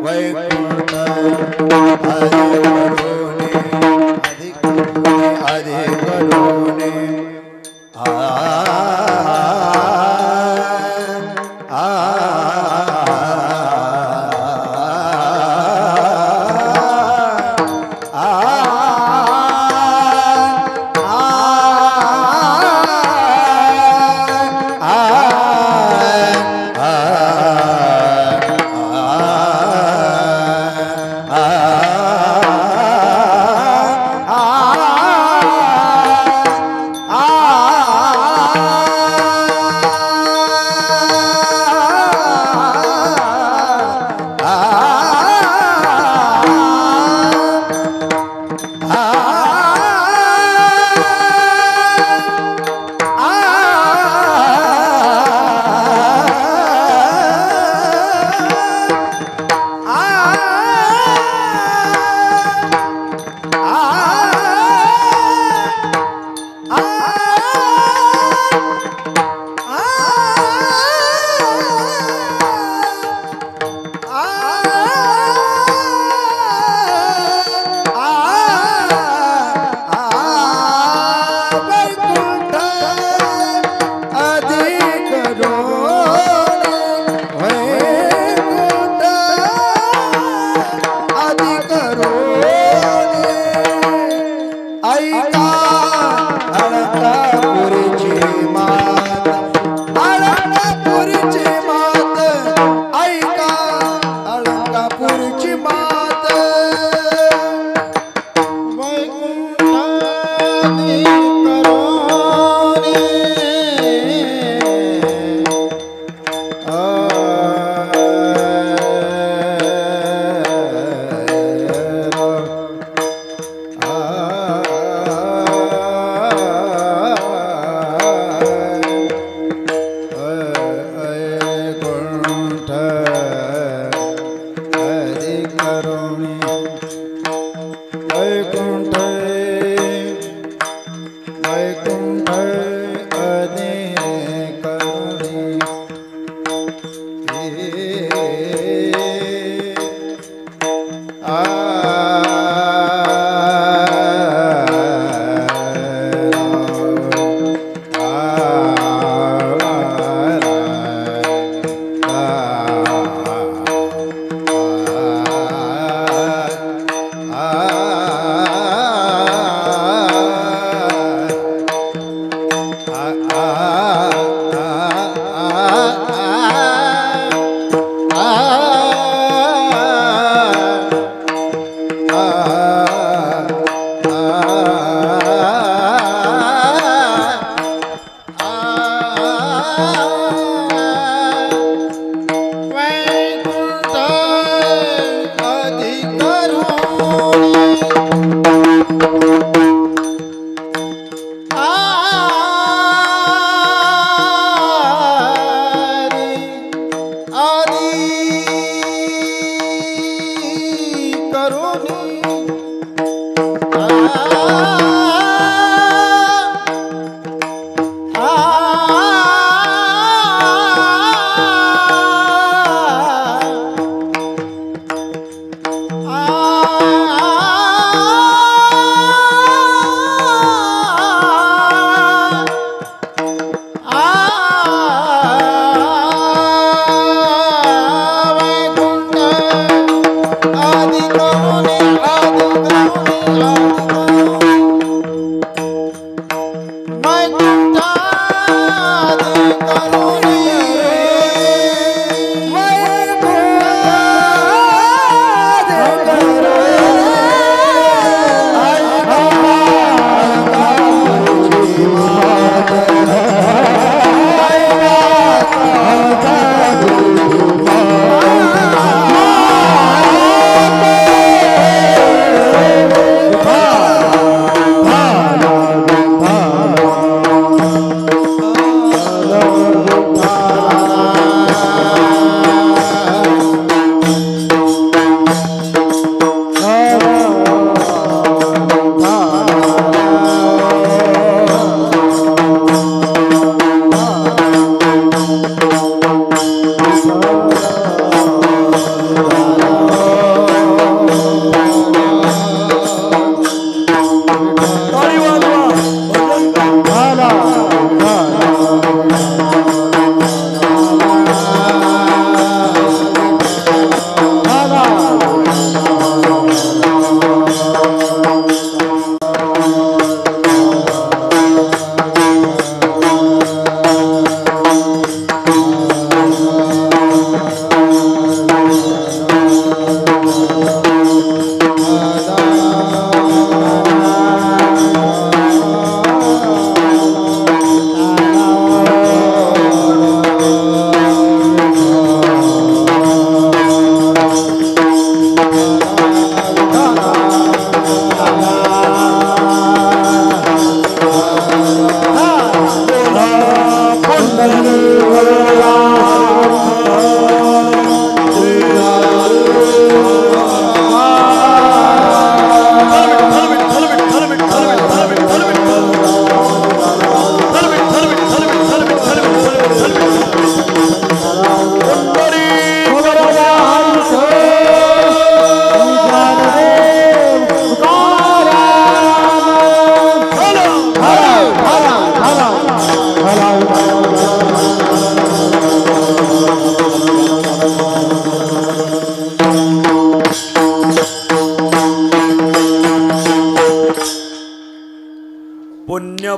वैकुंठ अधिक करुणे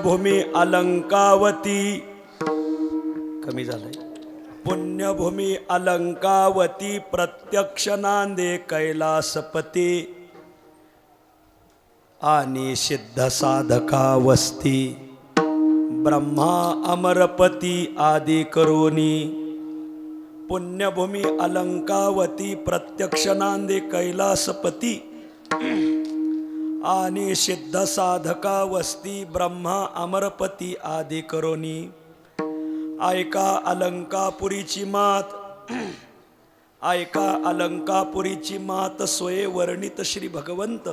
पुण्यभूमी अलंकावती कमी झालंय पुण्यभूमी अलंकावती प्रत्यक्ष नांदे कैलासपती आणि सिद्ध साधका वस्ती ब्रह्मा अमरपती आदी करोनी पुण्यभूमी अलंकावती प्रत्यक्ष नांदे कैलासपती आणि सिद्ध साधका वस्ती ब्रह्मा अमरपती आदी करोनी ऐका अलंकापुरीची मात ऐका अलंकापुरीची मात सोये वर्णित श्री भगवंत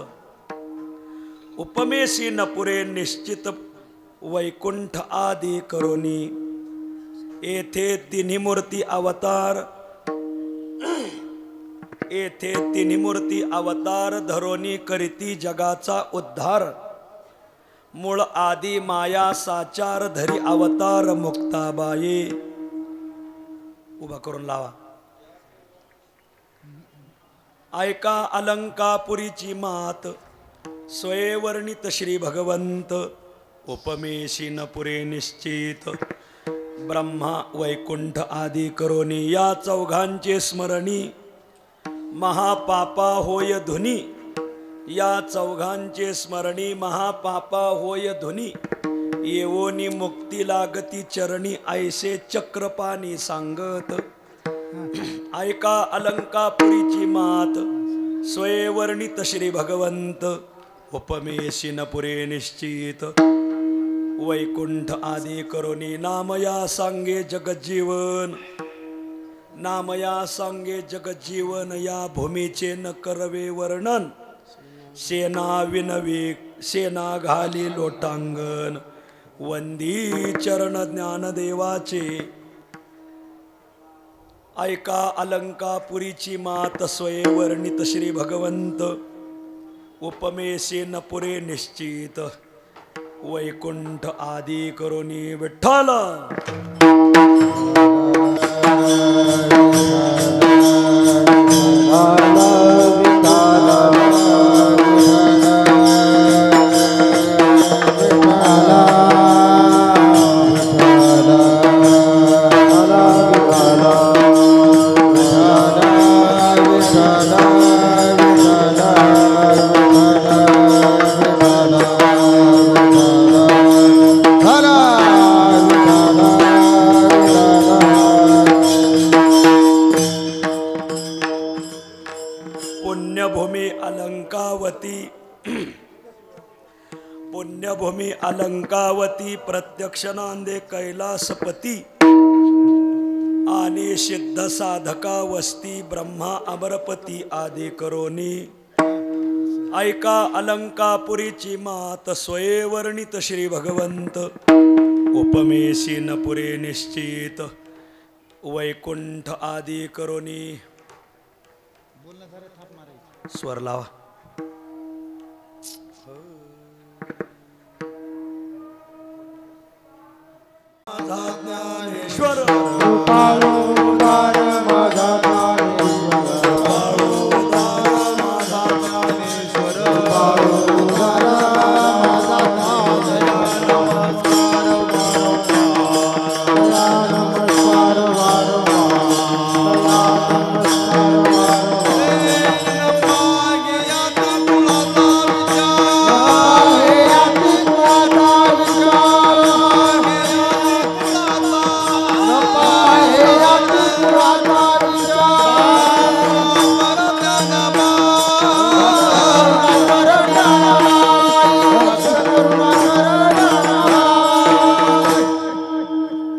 उपमेशी न पुरे निश्चित वैकुंठ आदी करोनी येथे तिन्ही मूर्ती अवतार येथे तिन्ही मूर्ती अवतार धरोनी करीती जगाचा उद्धार मूळ आदी माया साचार धरी अवतार मुक्ताबाई उभा करून लावा ऐका अलंकापुरीची मात स्वये वर्णित श्री भगवंत उपमेशी न पुरे निश्चित ब्रह्मा वैकुंठ आदी करोनी या चौघांचे स्मरणी महापापा होय धुनी या चौघांचे स्मरणी महापापा होय धुनी येवोनी मुक्ती लागती चरणी ऐसे चक्रपाणी सांगत ऐका अलंकापुरीची मात स्वये वर्णित श्री भगवंत उपमेशी न पुरे निश्चित वैकुंठ आदी करोनी नामया सांगे जगज्जीवन नामया सांगे जगज्जीवन या भूमीचे न करवे वर्णन सेना विनवी सेना घाली लोटांगण वंदी चरण ज्ञानदेवाचे ऐका अलंकापुरीची मात स्वये वर्णित श्री भगवंत उपमेशी न पुरे निश्चित वैकुंठ आदी करोनी विठ्ठल पुण्यभूमी अलंकावती प्रत्यक्ष नांदे कैलासपती आणि सिद्ध साधका वस्ती ब्रह्मा अमरपती आदी करोनी ऐका अलंकापुरीची मात स्वये वर्णित श्री भगवंत उपमेशी न पुरे निश्चित वैकुंठ आदी करोनी स्वर लावा ज्ञानेश्वर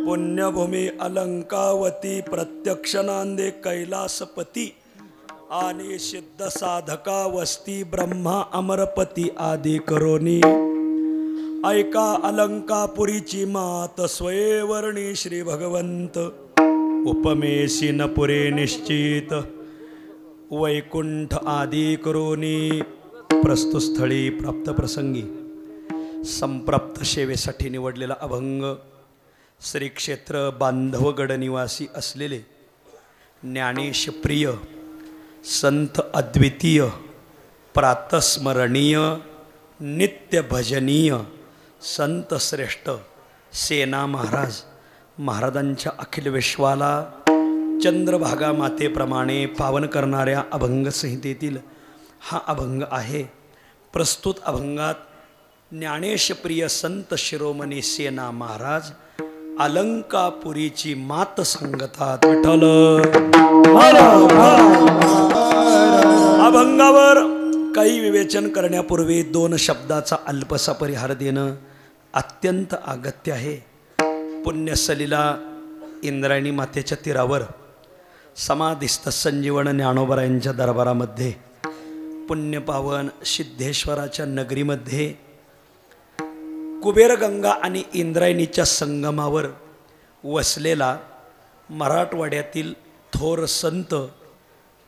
पुण्यभूमी अलंकावती प्रत्यक्ष नांदे कैलासपती आणि सिद्ध साधका वस्ती ब्रह्मा अमरपती आदी करोनी ऐका अलंकापुरीची मात स्वये वर्णी श्री भगवंत उपमेशी न पुरे निश्चित वैकुंठ आदी करोनी प्रस्तुत स्थळी प्राप्त प्रसंगी संप्राप्त सेवेसाठी निवडलेला अभंग श्री क्षेत्र बांधवगड निवासी असलेले ज्ञानेशप्रिय संत अद्वितीय प्रातस्मरणीय नित्य भजनीय संत श्रेष्ठ सेना महाराज महाराजांच्या अखिल विश्वाला चंद्रभागा मातेप्रमाणे पावन करणाऱ्या अभंग संहितेतील हा अभंग आहे. प्रस्तुत अभंगात ज्ञानेशप्रिय संत शिरोमणी सेना महाराज अलंकापुरीची मात सांगतात. विठ्ठल अभंगावर काही विवेचन करण्यापूर्वी दोन शब्दाचा अल्पसा परिहार देणं अत्यंत अगत्य आहे. पुण्यसलीला इंद्रायणी मातेच्या तीरावर समाधिस्थ संजीवन ज्ञानोबरायांच्या दरबारामध्ये पुण्यपावन सिद्धेश्वराच्या नगरीमध्ये कुबेरगंगा आणि इंद्रायणीच्या संगमावर वसलेला मराठवाड्यातील थोर संत,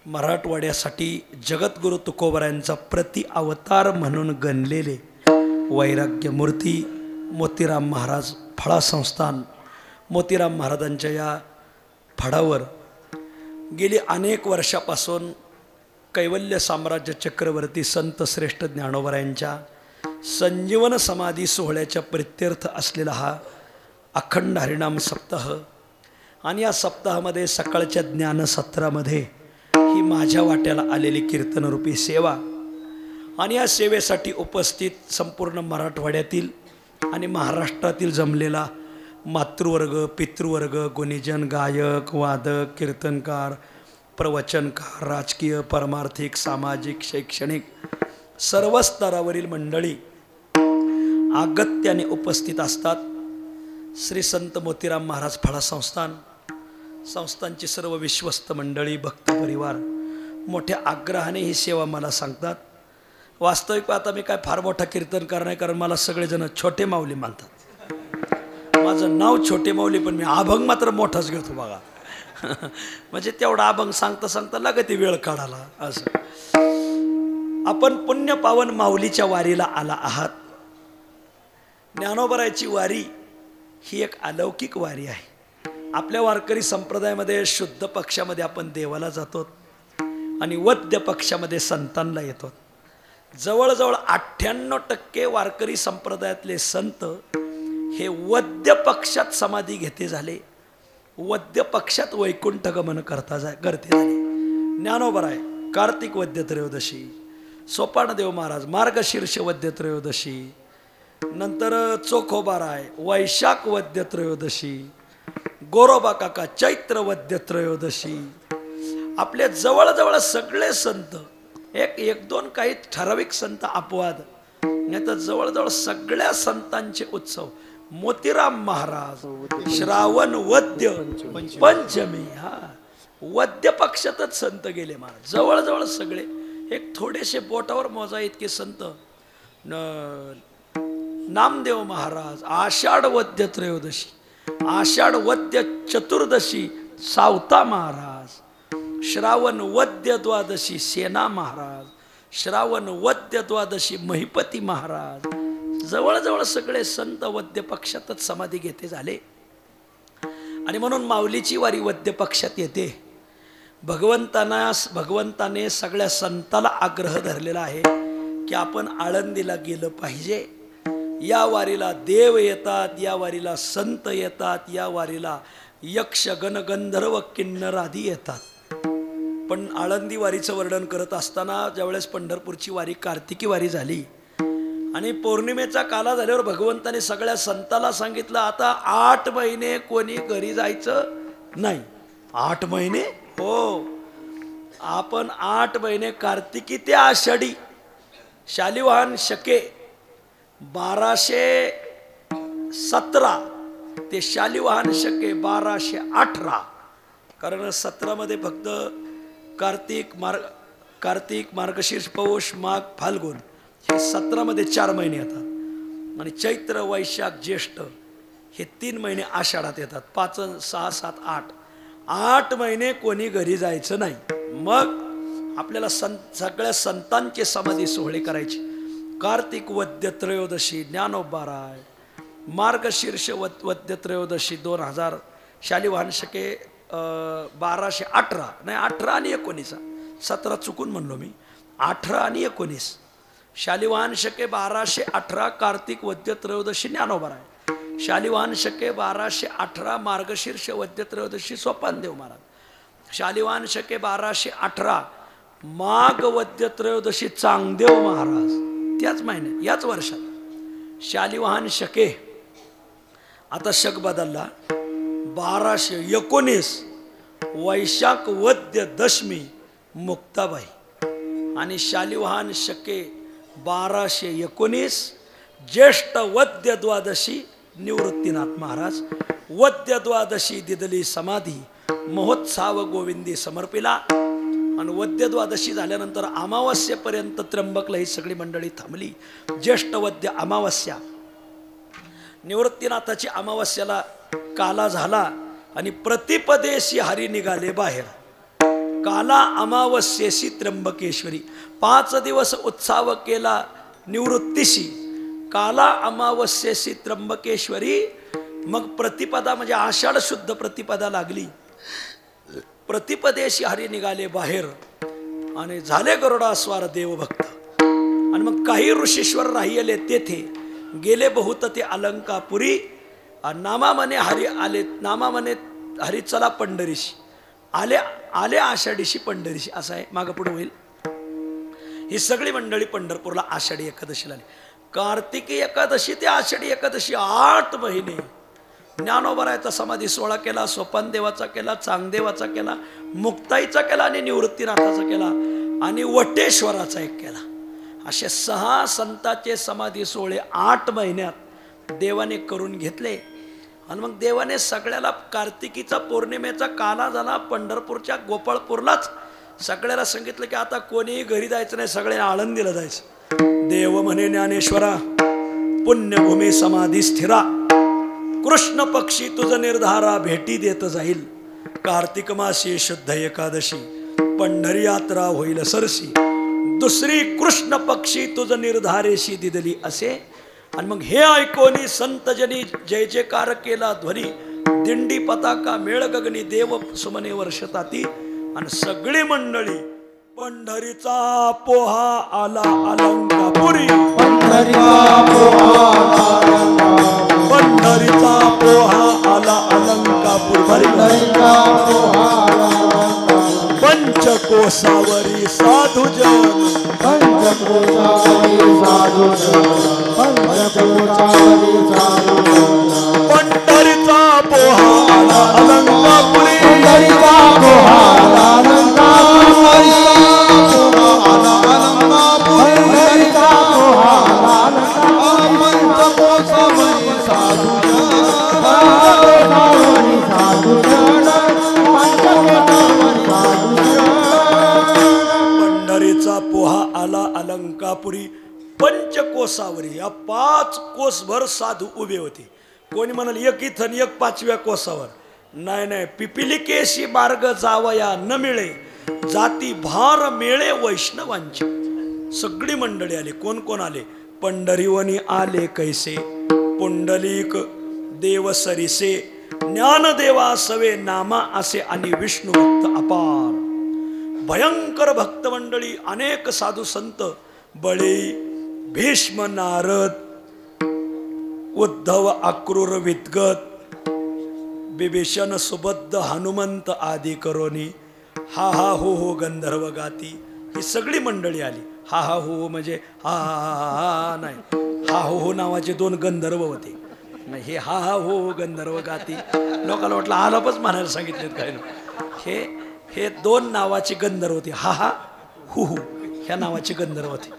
मराठवाड्यासाठी जगद्गुरु तुकोबरायांचा प्रतिअवतार म्हणून गणलेले वैराग्यमूर्ती मोतीराम महाराज फळा संस्थान. मोतीराम महाराजांच्या या फळावर गेली अनेक वर्षापासून कैवल्य साम्राज्य चक्रवर्ती संत श्रेष्ठ ज्ञानोबरायांच्या संजीवन समाधी सोहळ्याच्या प्रित्यर्थ असलेला हा अखंड हरिनाम सप्ताह. आणि या सप्ताहामध्ये सकाळच्या ज्ञानसत्रामध्ये ही माझ्या वाट्याला आलेली कीर्तनरूपी सेवा आणि या सेवेसाठी उपस्थित संपूर्ण मराठवाड्यातील आणि महाराष्ट्रातील जमलेला मातृवर्ग, पितृवर्ग, गुणीजन, गायक, वादक, कीर्तनकार, प्रवचनकार, राजकीय, परमार्थिक, सामाजिक, शैक्षणिक सर्व स्तरावरील मंडळी अगत्याने उपस्थित असतात. श्री संत मोतीराम महाराज फळा संस्थानची सर्व विश्वस्त मंडळी, भक्त परिवार मोठ्या आग्रहाने ही सेवा मला सांगतात. वास्तविक आता मी काय फार मोठा कीर्तनकार नाही, कारण मला सगळेजण छोटे माऊली मानतात. माझं नाव छोटे माऊली, पण मी अभंग मात्र मोठाच घेतो बघा. म्हणजे तेवढा अभंग सांगता सांगता लागते वेळ काढायला. असं आपण पुण्य पावन माऊलीच्या वारीला आला आहात. ज्ञानोबरायची वारी ही एक अलौकिक वारी आहे. आपल्या वारकरी संप्रदायामध्ये शुद्ध पक्षामध्ये आपण देवाला जातो आणि वद्य पक्षामध्ये संतांना येतो. जवळजवळ 98% वारकरी संप्रदायातले संत हे वद्य पक्षात समाधी घेते झाले, वद्य पक्षात वैकुंठ गमन करते झाले. ज्ञानोबराय कार्तिक वद्य त्रयोदशी, सोपानदेव महाराज मार्गशीर्ष वद्य त्रयोदशी, नंतर चोखोबाराय वैशाख वद्य त्रयोदशी, गोरोबा काका चैत्र वद्य त्रयोदशी. आपले जवळजवळ सगळे संत, एक दोन काही ठराविक संत अपवाद, नाही तर जवळजवळ सगळ्या संतांचे उत्सव मोतीराम महाराज श्रावण वद्य पंचमी. हा वद्य पक्षातच संत गेले महाराज, जवळजवळ सगळे. एक थोडेसे बोटावर मोजा इतके संत. नामदेव महाराज आषाढ वद्य त्रयोदशी, आषाढ वद्य चतुर्दशी सावता महाराज, श्रावण वद्य द्वादशी सेना महाराज, श्रावण वद्य द्वादशी महिपती महाराज. जवळजवळ सगळे संत वद्य पक्षातच समाधी घेते झाले. आणि म्हणून माऊलीची वारी वद्य पक्षात येते. भगवंताने सगळ्या संताला आग्रह धरलेला आहे की आपण आळंदीला गेलं पाहिजे. या वारीला देव येतात, या वारीला संत येतात, या वारीला यक्ष गण गंधर्व किन्नर आदी येतात. पण आळंदी वारीचं वर्णन करत असताना ज्यावेळेस पंढरपूरची वारी कार्तिकी वारी झाली आणि पौर्णिमेचा काला झाल्यावर भगवंताने सगळ्या संताला सांगितलं, आता 8 महिने कोणी घरी जायचं नाही. 8 महिने हो, आपण 8 महिने कार्तिकी ते आषाढी शालिवाहन शके 1217 ते शालिवाहन शके 1218. कारण 17 मध्ये फक्त कार्तिक मार्गशीर्ष पौष माघ फाल्गुन हे 17 मध्ये 4 महिने येतात आणि चैत्र वैशाख ज्येष्ठ हे 3 महिने आषाढात येतात. 5 6 7 8 महिने कोणी घरी जायचं नाही. मग आपल्याला सगळ्या संतांचे समाधी सोहळे करायचे. कार्तिक वद्य त्रयोदशी ज्ञानोबाराय, मार्गशीर्ष वद्य त्रयोदशी 2000 शालिवाहन शके 1218 नाही 18 आणि 19, 17 चुकून म्हणलो मी, 18 आणि 19 शालिवाहन शके 1218 कार्तिक वद्य त्रयोदशी ज्ञानोबा आहे. शालिवाहन शके 1218 मार्गशीर्ष वद्य त्रयोदशी सोपानदेव महाराज. शालिवाहन शके 1218 माघ वद्य त्रयोदशी चांगदेव महाराज. त्याच महिन्यात याच वर्षात शालिवाहन शके. आता शक बदलला. 1219 वैशाख वद्य दशमी मुक्ताबाई. आणि शालिवाहन शके 1219 ज्येष्ठ वद्य द्वादशी निवृत्तीनाथ महाराज. वद्य द्वादशी दिदली समाधी महोत्सव गोविंदी समर्पिला. आणि वद्य द्वादशी झाल्यानंतर अमावस्येपर्यंत त्र्यंबकला ही सगळी मंडळी थांबली. ज्येष्ठ वद्य अमावस्या निवृत्तीनाथाची अमावस्याला काला झाला आणि प्रतिपदेशी हरी निघाले बाहेर. काला अमावस्येशी त्र्यंबकेश्वरी 5 दिवस उत्सव केला निवृत्तीशी. काला अमावस्येशी त्र्यंबकेश्वरी. मग प्रतिपदा म्हणजे आषाढ शुद्ध प्रतिपदा लागली. प्रतिपदेशी हरी निघाले बाहेर आणि झाले गरुडास्वार देवभक्त. आणि मग काही ऋषीश्वर राहिले तेथे गेले बहुत ते अलंकापुरी. नामामने हरी आले. नामामने हरी चला पंढरीशी. आले आले आषाढीशी पंढरीशी. असं आहे. मागं पुढे होईल. ही सगळी मंडळी पंढरपूरला आषाढी एकादशीला आली. कार्तिकी एकादशी ते आषाढी एकादशी 8 महिने ज्ञानोबरायचा समाधी सोहळा केला. सोपान देवाचा केला. चांगदेवाचा केला. मुक्ताईचा केला आणि निवृत्तीनाथाचा केला आणि वटेश्वराचा एक केला. असे 6 संतांचे समाधी सोहळे 8 महिन्यात देवाने करून घेतले. आणि मग देवाने सगळ्याला कार्तिकीचा पौर्णिमेचा काला झाला. पंढरपूरच्या गोपाळपूरलाच सगळ्याला सांगितलं की आता कोणीही घरी जायचं नाही, सगळ्यांना आळंदीला जायचं. देव म्हणे ज्ञानेश्वरा पुण्यभूमी समाधी स्थिरा. कृष्ण पक्षी तुझ निर्धारा भेटी देत जाईल. कार्तिक मासी शुद्ध एकादशी पंढरी यात्रा होईल सरसी. दुसरी कृष्ण पक्षी तुझ निर्धारेशी दिदली असे. आणि मग हे ऐकोनी संतजनी जय जयकार केला ध्वनी. दिंडी पताका मेळ गगनी देव सुमने वर्षताती. आणि सगळी मंडळी पंढरीचा पोहा आला अलंकापुरी. पंढरीचा पोहा आला अलंकापुरी. पंचकोसावरी साधुजन. पंढरीचा पोहा आला अलंकापुरी. पंढरीचा पोहा आला अलंकापुरी. पंचकोसावरी या 5 कोसभर साधू उभे होते. कोणी म्हणाल एक इथं एक 5व्या कोसावर. नाही नाही. पिपिलिकेशी मार्ग जावया न मिळे जाती भार मेळे वैष्णवांचे. सगळी मंडळी आली. कोण कोण आले? पंढरीवनी आले कैसे पुंडलिक देव सरिसे. ज्ञानदेवा सवे नामा असे आणि विष्णू भक्त अपार. भयंकर भक्त मंडळी. अनेक साधू संत बळी भीष्म नारद उद्धव अक्रूर विद्गत बिभीषण सुबद्ध हनुमंत आदी करोनी. हा हा हो हो गंधर्व गाती. ही सगळी मंडळी आली. हा हा हो हो म्हणजे हा हा नाही. हा हो हो नावाचे 2 गंधर्व होते. हे हा हा हो हो गंधर्व गाती. लोकांना वाटलं आलापच म्हणायला सांगितलेत काय ना. हे 2 नावाची गंधर्व होती. हा हा हु हु ह्या नावाची गंधर्व होती.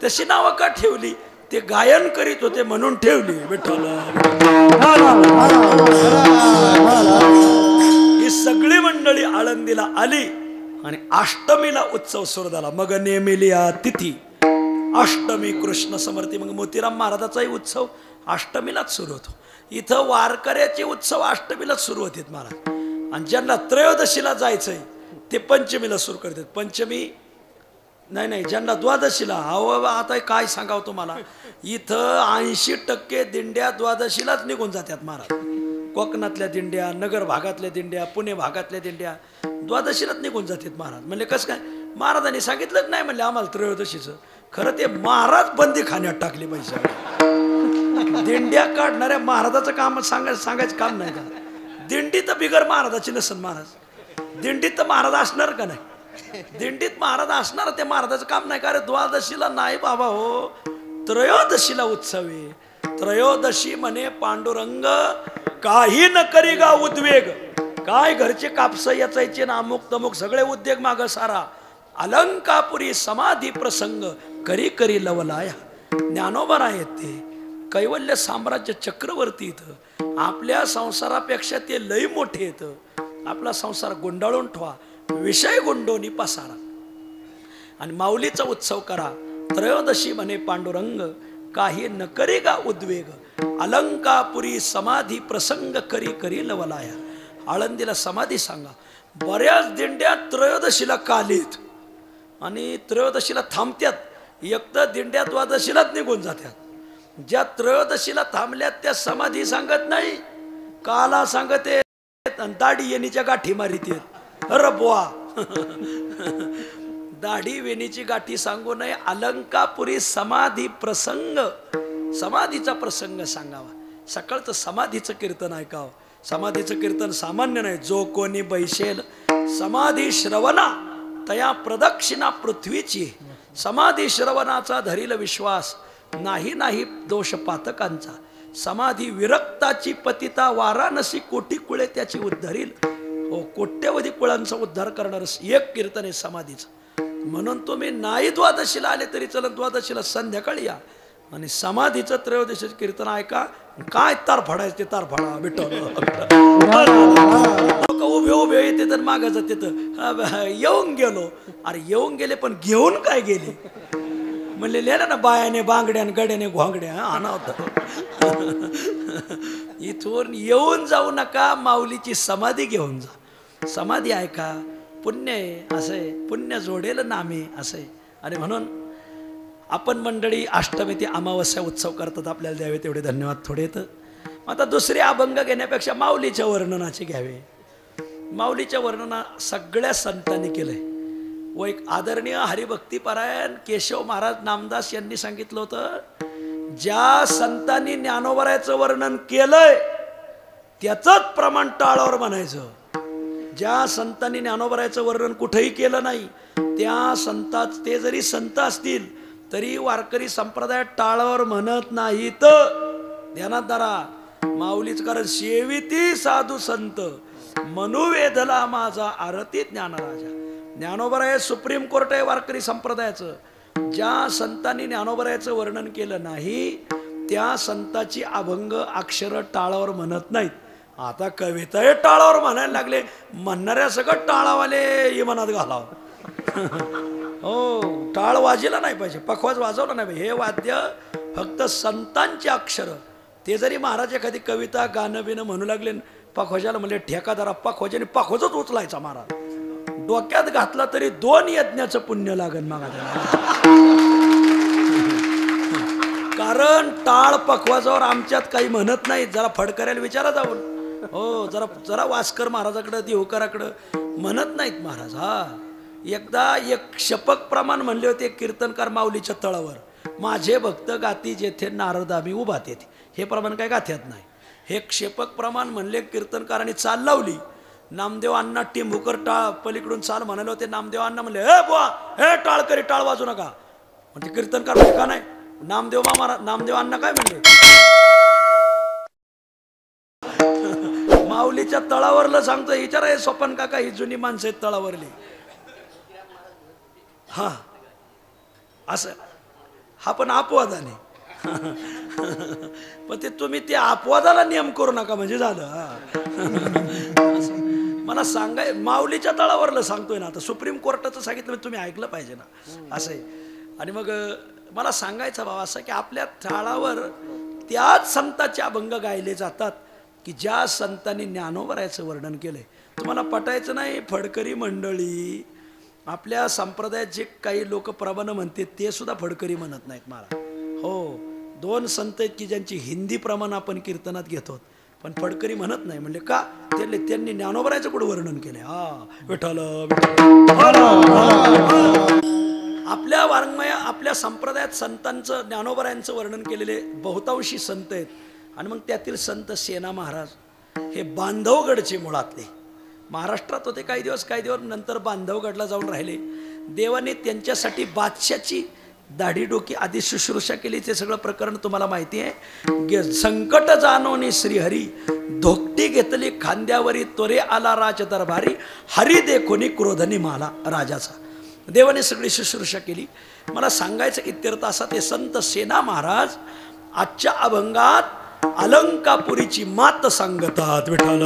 तशी नावं का ठेवली? ते गायन करीत होते म्हणून ठेवली. विठ्ठल. ही सगळी मंडळी आळंदीला आली आणि अष्टमीला उत्सव सुरू झाला. मग नेमिली तिथी अष्टमी कृष्ण समर्थी. मग मोतीराम महाराजाचाही उत्सव अष्टमीलाच सुरू होतो. इथं वारकऱ्याचे उत्सव अष्टमीलाच सुरू होतात महाराज. आणि ज्यांना त्रयोदशीला जायचंय ते पंचमीला सुरू करतात. पंचमी नाही नाही ज्यांना द्वादशीला. अहो आता काय सांगावं तुम्हाला. इथं 80% दिंड्या द्वादशीलाच निघून जातात महाराज. कोकणातल्या दिंड्या, नगर भागातल्या दिंड्या, पुणे भागातल्या दिंड्या द्वादशीलाच निघून जातात महाराज. म्हणले कसं काय? महाराजांनी सांगितलंच नाही म्हणले आम्हाला त्रयोदशीचं. खरं ते महाराज बंदी खाण्यात टाकले पाहिजे. दिंड्या काढणाऱ्या महाराजाचं काम सांगायचं काम नाही का? दिंडी तर बिगर महाराजाची नसेल. महाराज दिंडीत तर महाराज असणार का नाही? दिंडीत महाराज असणार, ते महाराजाचं काम नाही का? अरे द्वादशीला नाही बाबा हो, त्रयोदशीला उत्सव आहे. त्रयोदशी म्हणे पांडुरंग काही न करी गा उद्वेग. काय घरचे कापस याचायचे ना, अमुक तमुक सगळे उद्योग माग सारा. अलंकापुरी समाधी प्रसंग करी करी लवलाया. ज्ञानोबा आहेत ते कैवल्य साम्राज्य चक्रवर्ती इथं. आपल्या संसारापेक्षा ते लई मोठे येतं. आपला संसार गुंडाळून ठेवा, विषय गुंडोनी पसारा. आणि माऊलीचा उत्सव करा. त्रयोदशी म्हणे पांडुरंग काही न करी गा उद्वेग. अलंकापुरी समाधी प्रसंग करी करी लवलाया. आळंदीला समाधी सांगा. बऱ्याच दिंड्या त्रयोदशीला कालीत आणि त्रयोदशीला थांबत्यात. एकदा दिंड्या द्वादशीलाच निघून जात्यात. ज्या त्रयोदशीला थांबल्यात त्या समाधी सांगत नाही, काला सांगते. दाढी येणीच्या गाठी मारित. अरे बुवा दाढी वेणीची गाठी सांगू नये. अलंकापुरी समाधी प्रसंग, समाधीचा प्रसंग सांगावा. सकाळचं समाधीचं कीर्तन ऐकावं. समाधीचं कीर्तन सामान्य नाही. जो कोणी बैसेल समाधी श्रवणा तया प्रदक्षिणा पृथ्वीची. समाधी श्रवणाचा धरील विश्वास, नाही नाही दोष पातकांचा. समाधी विरक्ताची पतिता वाराणसी कोटी कुळे त्याची उद्धरील. हो, कोट्यवधी कुळांचा उद्धार करणार एक कीर्तन आहे समाधीचं. म्हणून तुम्ही नाही द्वादशीला आले तरी चलन, द्वादशीला संध्याकाळी या आणि समाधीचं त्रयोदशीचं कीर्तन ऐका. काय तार फाडायचं ते तार फाडा. विठ्ठल उभे उभे येते तर मागं जाते तर येऊन गेलो. अरे येऊन गेले पण घेऊन काय गेले? म्हणले लिहिलं ना, बायाने बांगड्यान गड्याने घोंगड्या आणा होता. इथून येऊन जाऊ नका, माऊलीची समाधी घेऊन जा. समाधी ऐका, पुण्य आहे असे, पुण्य जोडेल नामे असे. आणि म्हणून आपण मंडळी अष्टमी ते अमावस्या उत्सव करतात. आपल्याला द्यावे तेवढे धन्यवाद थोडे येतं. आता दुसरे अभंग घेण्यापेक्षा माऊलीच्या वर्णनाचे घ्यावे. माऊलीच्या वर्णना सगळ्या संतांनी केलंय. व एक आदरणीय हरिभक्तीपरायण केशव महाराज नामदास यांनी सांगितलं होतं, ज्या संतांनी ज्ञानोबरायचं वर्णन केलंय त्याचंच प्रमाण टाळावर म्हणायचं. ज्या संतांनी ज्ञानोबरायचं वर्णन कुठेही केलं नाही त्या संतात, ते जरी संत असतील तरी वारकरी संप्रदायात टाळावर म्हणत नाही. तर ध्यानात धरा, माऊलीच कारण सेविती साधू संत मनुवेधला माझा आरती ज्ञानराजा. ज्ञानोबराय सुप्रीम कोर्ट आहे वारकरी संप्रदायाचं. ज्या संतांनी ज्ञानोबरायचं वर्णन केलं नाही त्या संताची अभंग अक्षर टाळावर म्हणत नाहीत. आता कविता हे टाळावर म्हणायला लागले. म्हणणाऱ्या सगळं टाळावाले इमानात घालावं. हो, टाळ वाजला नाही पाहिजे, पखवाज वाजवला नाही पाहिजे. हे वाद्य फक्त संतांची अक्षर. ते जरी महाराज एखादी कविता गाणं बिणं म्हणू लागले, पखवाजाला म्हणले ठेकादारा पखवाजाने पखवाजच उचलायचा महाराज. डोक्यात घातला तरी 2 यज्ञाचं पुण्य लागन मागा. कारण टाळ पखवाजावर आमच्यात काही म्हणत नाही. जरा फडकऱ्याला विचारा जाऊन. हो, जरा वास्कर महाराजाकडं देवकराकडं म्हणत नाहीत महाराज. हा, एकदा एक शपक प्रमाण म्हणले होते कीर्तनकार माऊलीच्या तळावर, माझे भक्त गाती जेथे नारद आम्ही उभा तेथे. हे प्रमाण काय गाथ्यात नाही. हे क्षेपक प्रमाण म्हणले कीर्तनकारांनी चाल लावली. नामदेव अण्णा टिंबुकर टाळ पलीकडून चाल म्हणाले होते. नामदेव अण्णा म्हणले, हे बुवा, हे टाळकरी टाळ वाजू नका. म्हणजे कीर्तनकार म्हणजे का नाही? नामदेव अण्णा काय म्हणले, माऊलीच्या तळावरलं सांगतोय. विचारा हे स्वपन काका, ही जुनी माणसं आहेत तळावरली. हा असं हा पण अपवादाने. पण ते तुम्ही ते अपवादाला नियम करू नका म्हणजे झालं. मला सांगाय माऊलीच्या तळावरलं सांगतोय ना. आता सुप्रीम कोर्टाचं सांगितलं तुम्ही ऐकलं पाहिजे ना असं. आणि मग मला सांगायचं भाव असं की आपल्या तळावर त्याच संतांचे अभंग गायले जातात की ज्या संतांनी ज्ञानोबरायचं वर्णन केलंय. तुम्हाला पटायचं नाही, फडकरी मंडळी आपल्या संप्रदायात जे काही लोक प्रबंध म्हणते ते सुद्धा फडकरी म्हणत नाहीत मला. हो, 2 संत आहेत की ज्यांची हिंदी प्रमाण आपण कीर्तनात घेतो पण फडकरी म्हणत नाही. म्हणजे का? त्यांनी ज्ञानोबरायचं कुठं वर्णन केलंय. हा, विठ्ठल आपल्या वाङ्मय आपल्या संप्रदायात संतांचं ज्ञानोबरायांचं वर्णन केलेले बहुतांशी संत आहेत. आणि मग त्यातील संत सेना महाराज हे बांधवगडचे मुळातले महाराष्ट्रात होते काही दिवस नंतर बांधवगडला जाऊन राहिले. देवाने त्यांच्यासाठी बादशाची दाढी डोकी आधी शुश्रूषा केली. ते सगळं प्रकरण तुम्हाला माहिती आहे. संकट जाणवणी श्रीहरी धोकटी घेतली खांद्यावरी त्वरे आला राज दरबारी हरी देखोनी क्रोधनी माला राजाचा. देवाने सगळी शुश्रूषा केली. मला सांगायचं इत्यर्थ असा ते संत सेना महाराज आजच्या अभंगात अलंकापुरीची मात सांगतात. विठ्ठल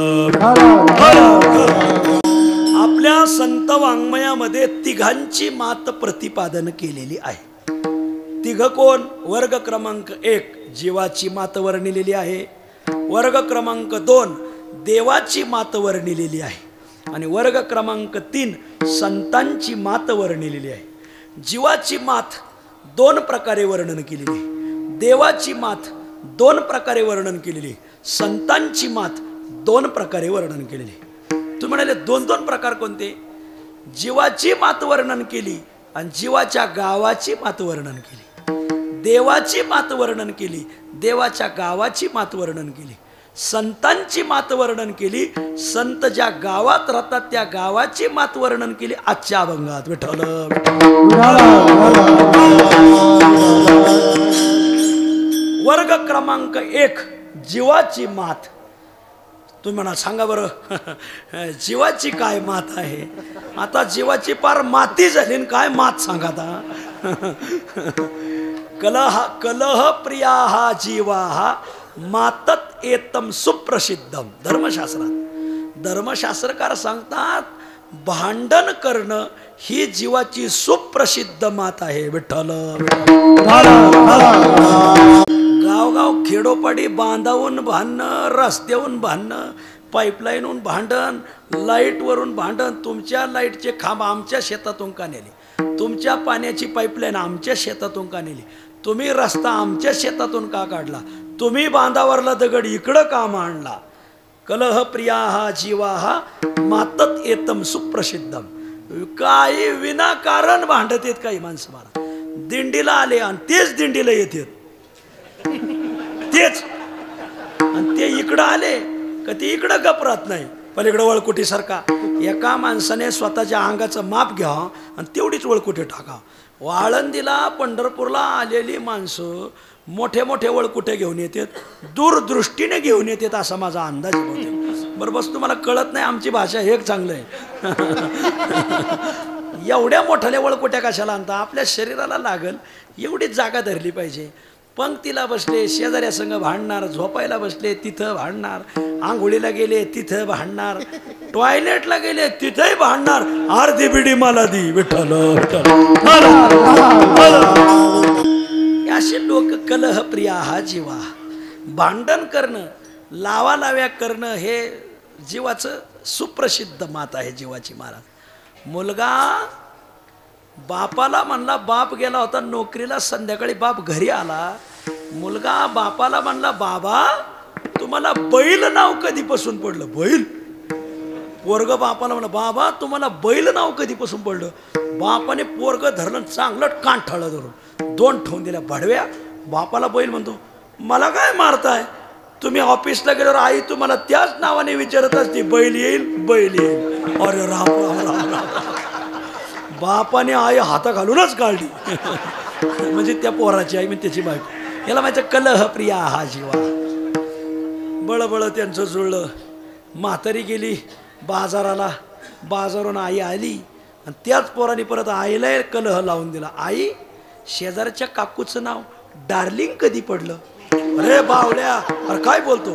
आपल्या संत वाङ्मयामध्ये तिघांची मात प्रतिपादन केलेली आहे. तिघ कोण? वर्ग क्रमांक 1 जीवाची मात वर्णिलेली आहे. वर्ग क्रमांक 2 देवाची मात वर्णिलेली आहे. आणि वर्ग क्रमांक 3 संतांची मात वर्णिलेली आहे. जीवाची मात 2 प्रकारे वर्णन केलेली आहे. देवाची मात 2 प्रकारे वर्णन केलेली. संतांची मात 2 प्रकारे वर्णन केलेली. तुम्ही म्हणाले 2 प्रकार कोणते? जीवाची मात वर्णन केली आणि जीवाच्या गावाची मात वर्णन केली. देवाची मात वर्णन केली, देवाच्या गावाची मात वर्णन केली. संतांची मात वर्णन केली, संत ज्या गावात राहतात त्या गावाची मात वर्णन केली आजच्या अभंगात. विठ्ठल वर्ग क्रमांक 1 जीवाची मात. तुम्ही म्हणा सांगा बरं जीवाची काय मात आहे? आता जीवाची पार माती झाली काय मात सांगा आता. कलह प्रिया हा जीवा हा मातत एतम सुप्रसिद्धम. धर्मशास्त्रकार सांगतात भांडण करणं ही जीवाची सुप्रसिद्ध मात आहे. विठ्ठल गावगाव खेडोपाडी बांधावून भांडणं, रस्त्यावरून भांडणं, पाईपलाईनहून भांडण, लाईटवरून भांडण. तुमच्या लाईटचे खांब आमच्या शेतातून का नेले? तुमच्या पाण्याची पाईपलाईन आमच्या शेतातून का नेली? तुम्ही रस्ता आमच्या शेतातून का काढला? तुम्ही बांधावरला दगड इकडं का मांडला? कलह प्रिया हा जीवा हा मातत एतम सुप्रसिद्धम. काही विनाकारण भांडत येत काही माणसं. मला दिंडीला आले आणि तेच दिंडीला येतात तेच, आणि ते इकडं आले का ते इकडं गपरात नाही. पलीकडं वळकुटी सारखा एका माणसाने स्वतःच्या अंगाचं माप घ्यावं आणि तेवढीच वळकुटी टाका. आळंदीला पंढरपूरला आलेली माणसं मोठे मोठे वळकुटे घेऊन येतात, दूरदृष्टीने घेऊन येतात असा माझा अंदाज होते. बरं बस तुम्हाला कळत नाही आमची भाषा हे चांगलं आहे. एवढ्या मोठ्याल्या वळकुट्या कशाला आणता? आपल्या शरीराला लागल एवढीच जागा धरली पाहिजे. पंक्तीला बसले शेजाऱ्या संग भांडणार, झोपायला बसले तिथं भांडणार, आंघोळीला गेले तिथं भांडणार, टॉयलेटला गेले तिथंही भांडणार. अर्धी बिडी मला दी. विठ्ठल असे लोक कलह प्रिया हा जीवा. भांडण करणं, लावालाव्या करणं हे जीवाचं सुप्रसिद्ध मात आहे. जीवाची महाराज मुलगा बापाला म्हणला, बाप गेला होता नोकरीला, संध्याकाळी बाप घरी आला. मुलगा बापाला म्हणला, बाबा तुम्हाला बैल नाव कधीपासून पडलं? बैल? पोरग बापाला म्हणलं, बाबा तुम्हाला बैल नाव कधीपासून पडलं? बापाने पोरग धरलं चांगलं कांठाळं धरून 2 ठेवून दिल्या भडव्या. बापाला बैल म्हणतो, मला काय मारताय? तुम्ही ऑफिसला गेल्यावर आई तुम्हाला त्याच नावाने विचारत असते, बैल येईल बैल येईल. अरे राम राम राम राम. बापाने आई हाता घालूनच काढली. म्हणजे त्या पोराची आई म्हणजे त्याची बायको. याला माहिती कलह प्रिया हा जीवा. बळबळ त्यांचं जुळलं. म्हातारी गेली बाजाराला, बाजारून आई आली आणि त्याच पोराने परत आईला कलह लावून दिला. आई शेजारच्या काकूचं नाव डार्लिंग कधी पडलं? अरे बावड्या, अरे काय बोलतो?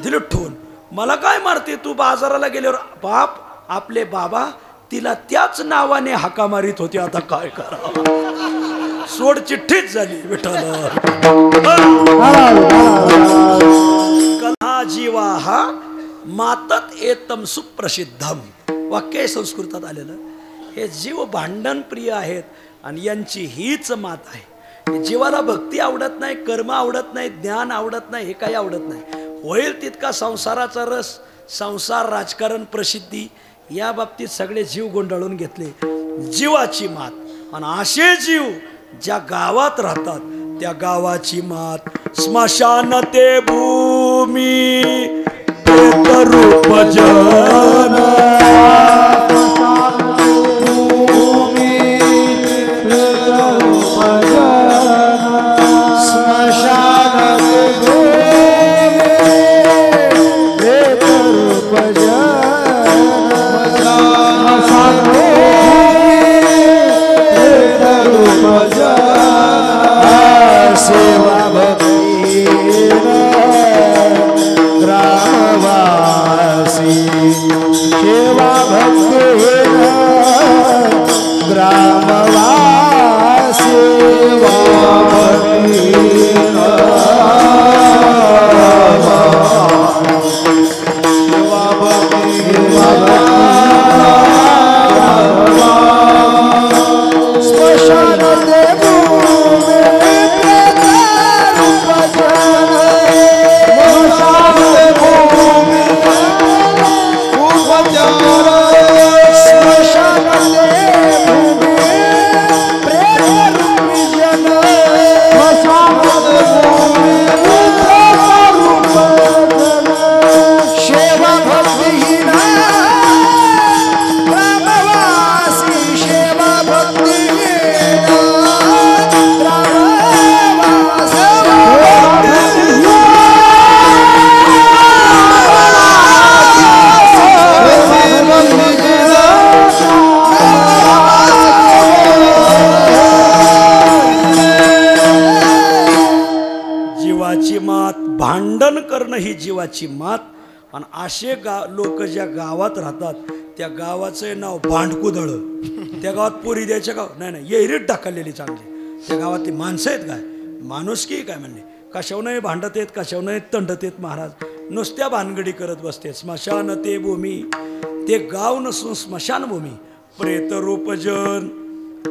दिलं ठेवून. मला काय मारते तू? बाजाराला गेल्यावर बाप आपले बाबा तिला त्याच नावाने हाका मारित होते. आता काय करा? सोड चिठ्ठीच झाली. विठ्ठल कलहा जीवा हा मातत एतम सुप्रसिद्धम. वाक्य संस्कृतात आलेलं. हे जीव भांडण प्रिय आहेत आणि यांची हीच मात आहे. जीवाला भक्ती आवडत नाही, कर्म आवडत नाही, ज्ञान आवडत नाही, हे काही आवडत नाही. होईल तितका संसाराचा रस, संसार, राजकारण, प्रसिद्धी या बाबतीत सगळे जीव गोंधळून घेतले. जीवाची मात आणि असे जीव ज्या गावात राहतात त्या गावाची मात स्मशान ते भूमी रूप जन सेवा भक्ती ग्रामवासी सेवा भक्ती ग्रामवासी सेवा भक्ती स्मशान भांडण करणं ही जीवाची मात. आणि असे लोक ज्या गावात राहतात त्या गावाचं नाव भांडकुदळ. त्या गावात पोरी द्यायच्या गाव नाही नाही येरीत ढकललेली चांगली. त्या गावातली माणसं आहेत काय माणुसकी काय म्हणले कशावनंही भांडत येत कशावनंही तंडत येत महाराज नुसत्या भानगडी करत बसते. स्मशान ते भूमी ते गाव नसून स्मशानभूमी प्रेत रूपजन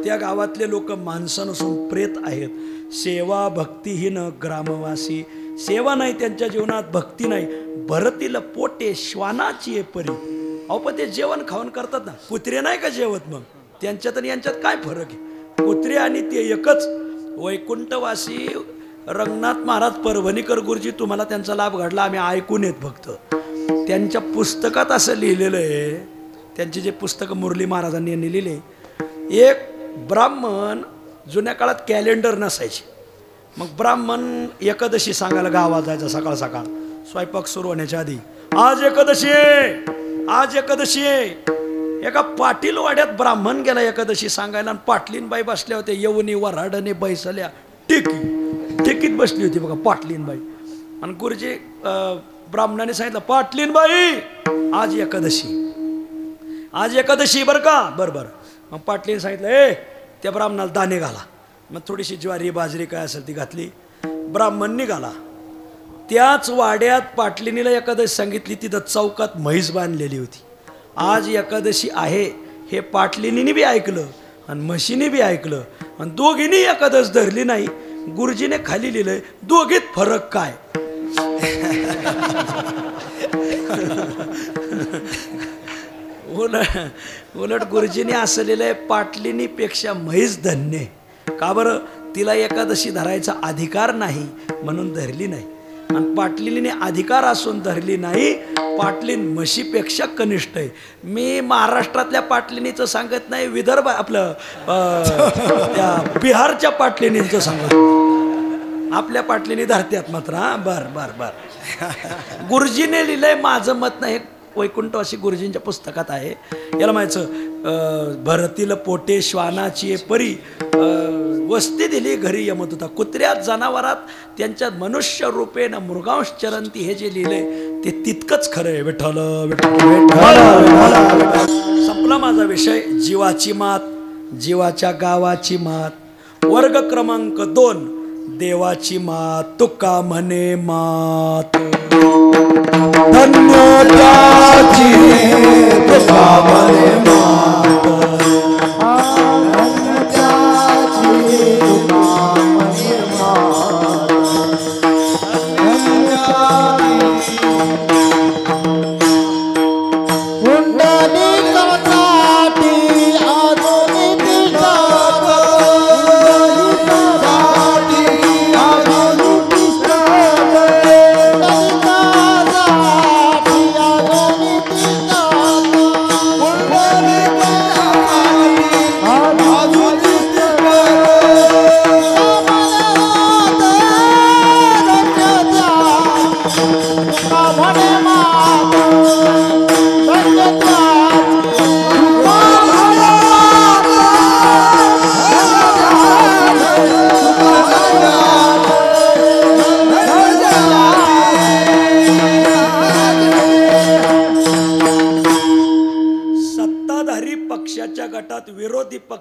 त्या गावातले लोक माणसं नसून प्रेत आहेत. सेवा भक्तीहीन ग्रामवासी सेवा नाही त्यांच्या जीवनात भक्ती नाही. भरतील पोटे श्वानाची परी. अहो पण ते जेवण खाऊन करतात ना कुत्रे नाही का जेवत मग त्यांच्यात आणि यांच्यात काय फरक आहे. कुत्रे आणि ते एकच. वैकुंठवासी रंगनाथ महाराज परभणीकर गुरुजी तुम्हाला त्यांचा लाभ घडला आम्ही ऐकून येत फक्त. त्यांच्या पुस्तकात असं लिहिलेलं आहे त्यांची जे पुस्तक मुरली महाराजांनी यांनी लिहिले. एक ब्राह्मण जुन्या काळात कॅलेंडर नसायचे मग ब्राह्मण एकादशी सांगायला गावात जायचं सकाळ सकाळ स्वयंपाक सुरू होण्याच्या आधी आज एकादशी आहे आज एकादशी आहे. एका पाटील वाड्यात ब्राह्मण गेला एकादशी सांगायला आणि पाटलीनबाई बसल्या होत्या येऊनी वराडने बैसल्या टिकीत बसली होती बघा पाटलीनबाई. आणि गुरुजी ब्राह्मणाने सांगितलं पाटलीनबाई आज एकादशी बरं का बरं. मग पाटलीने सांगितलं ए त्या ब्राह्मणाला दाणे घाला. मग थोडीशी ज्वारी बाजरी काय असेल ती घातली. ब्राह्मण निघाला. त्याच वाड्यात पाटलिनीला एकादशी सांगितली. तिथं चौकात म्हैस बांधलेली होती. आज एकादशी आहे हे पाटलिनीने बी ऐकलं आणि म्हशीने बी ऐकलं आणि दोघींनी एकादश धरली नाही. गुरुजीने खाली लिहिलंय दोघीत फरक काय. उलट गुरुजीने असं लिहिलंय पाटलिनीपेक्षा म्हैस धन्य. का बरं तिला एकादशी धरायचा अधिकार नाही म्हणून धरली नाही. आणि पाटलिनीने अधिकार असून धरली नाही. पाटलीन म्हशीपेक्षा कनिष्ठ आहे. मी महाराष्ट्रातल्या पाटलिनीचं सांगत नाही विदर्भ आपलं त्या बिहारच्या पाटलिनींचं सांगत. आपल्या पाटलिनी धरत्यात मात्र. हा बर गुरुजीने लिहिलंय माझं मत नाही. वैकुंठवासी गुरुजींच्या पुस्तकात आहे. याला माहिती भरतील पोटे श्वानाची परी वस्ती दिली घरी यमत होता. कुत्र्यात जनावरात त्यांच्यात मनुष्य रूपेन मृगांश चरंती हे जे लिहिले ते तितकंच खरं आहे. विठ्ठल संपला माझा विषय. जीवाची मात जीवाच्या गावाची मात. वर्ग क्रमांक 2 देवाची मात. तुका म्हणे मात धन्य त्याची तुका म्हणे मात. धन्य त्याची तुका म्हणे मात. पुंडलिकासाठी आजोनी तिष्ठत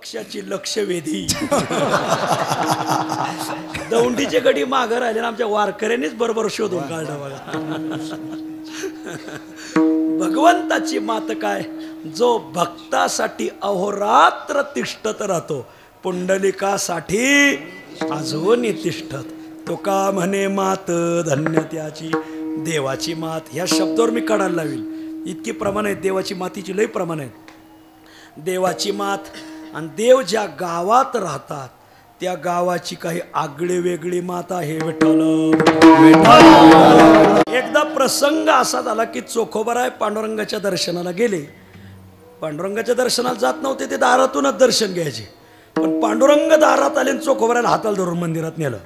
पक्षाची लक्षवेधी. दौंडीचे गडी माघार आले ना आमच्या वारकऱ्यांनीच बरोबर शोधून काढलं बघा. भगवंताची मात काय, जो भक्तासाठी अहोरात्र तिष्ठत राहतो, पुंडलिकासाठी अजून तिष्ठत. तुका म्हणे मात धन्य त्याची देवाची मात. ह्या शब्दावर मी काढायला लावील, इतकी प्रमाण आहेत देवाची मातीची, लई प्रमाण आहेत. देवाची मात. आणि देव ज्या गावात राहतात त्या गावाची काही आगळी वेगळी मात आहे. विठ्ठल. एकदा प्रसंग असा झाला की चोखोबाराय पांडुरंगाच्या दर्शनाला गेले. पांडुरंगाच्या दर्शनाला जात नव्हते, ते दारातूनच दर्शन घ्यायचे. पण पांडुरंग दारात आले आणि चोखोबारायला हाताला धरून मंदिरात नेलं.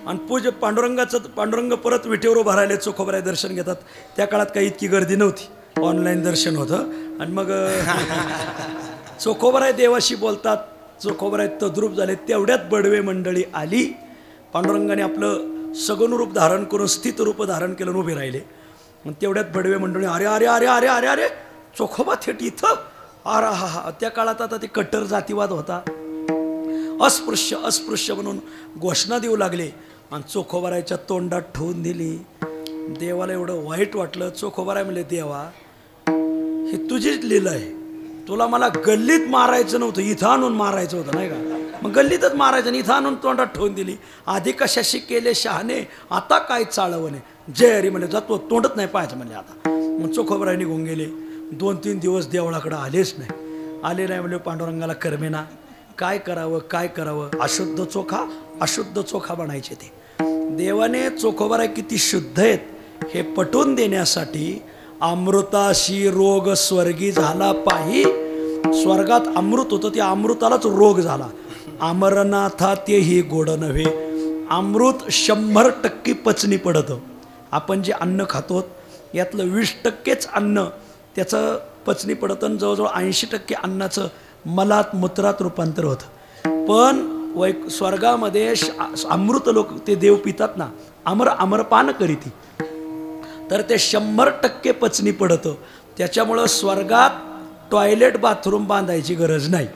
आणि पांडुरंग परत विटेवर उभा राहिले, चोखोबाराय दर्शन घेतात. त्या काळात काही इतकी गर्दी नव्हती, ऑनलाईन दर्शन होतं. आणि मग चोखोबाराय देवाशी बोलतात, चोखोबाराय तद्रूप झाले. तेवढ्यात बडवे मंडळी आली. पांडुरंगाने आपलं सगुण रूप धारण करून स्थित रूप धारण केलं, उभे राहिले. मग तेवढ्यात बडवे मंडळी, अरे अरे अरे अरे अरे अरे चोखोबा थेट इथं. अरे हा हा. त्या काळात आता ते कट्टर जातीवाद होता. अस्पृश्य अस्पृश्य म्हणून घोषणा देऊ लागले. आणि चोखोबारायच्या तोंडात ठेवून दिली. देवाला एवढं वाईट वाटलं. चोखोबाराय म्हणले, देवा ही तुझीच लीला आहे. तुला मला गल्लीत मारायचं नव्हतं, इथं आणून मारायचं होतं नाही का. मग गल्लीतच मारायचं आणि इथं आणून तोंडात ठेवून दिली. आधी कशाशी केले शहाणे, आता काय चाळवणे. जय हरी म्हणले, जातो तोंडत नाही पाहायचं म्हणले आता. मग चोखोबाराय निघून गेले. 2-3 दिवस देवळाकडे आलेच नाही. आले नाही म्हणजे पांडुरंगाला करमेना. काय करावं काय करावं. अशुद्ध चोखा अशुद्ध चोखा बनायचे ते. देवाने चोखोबाराय किती शुद्ध आहेत हे पटवून देण्यासाठी अमृताशी रोग स्वर्गी झाला पाही. स्वर्गात अमृत होतं, त्या अमृतालाच रोग झाला. अमरनाथा तेही गोड नव्हे. अमृत 100% पचनी पडतं. आपण जे अन्न खातो यातलं 20%च अन्न त्याचं पचनी पडतं आणि जवळजवळ 80% अन्नाचं मलात मूत्रात रूपांतर होतं. पण स्वर्गामध्ये अमृत लोक ते देव पितात ना, अमरपान करीती, तर ते 100% पचनी पडतं. त्याच्यामुळं स्वर्गात टॉयलेट बाथरूम बांधायची गरज नाही.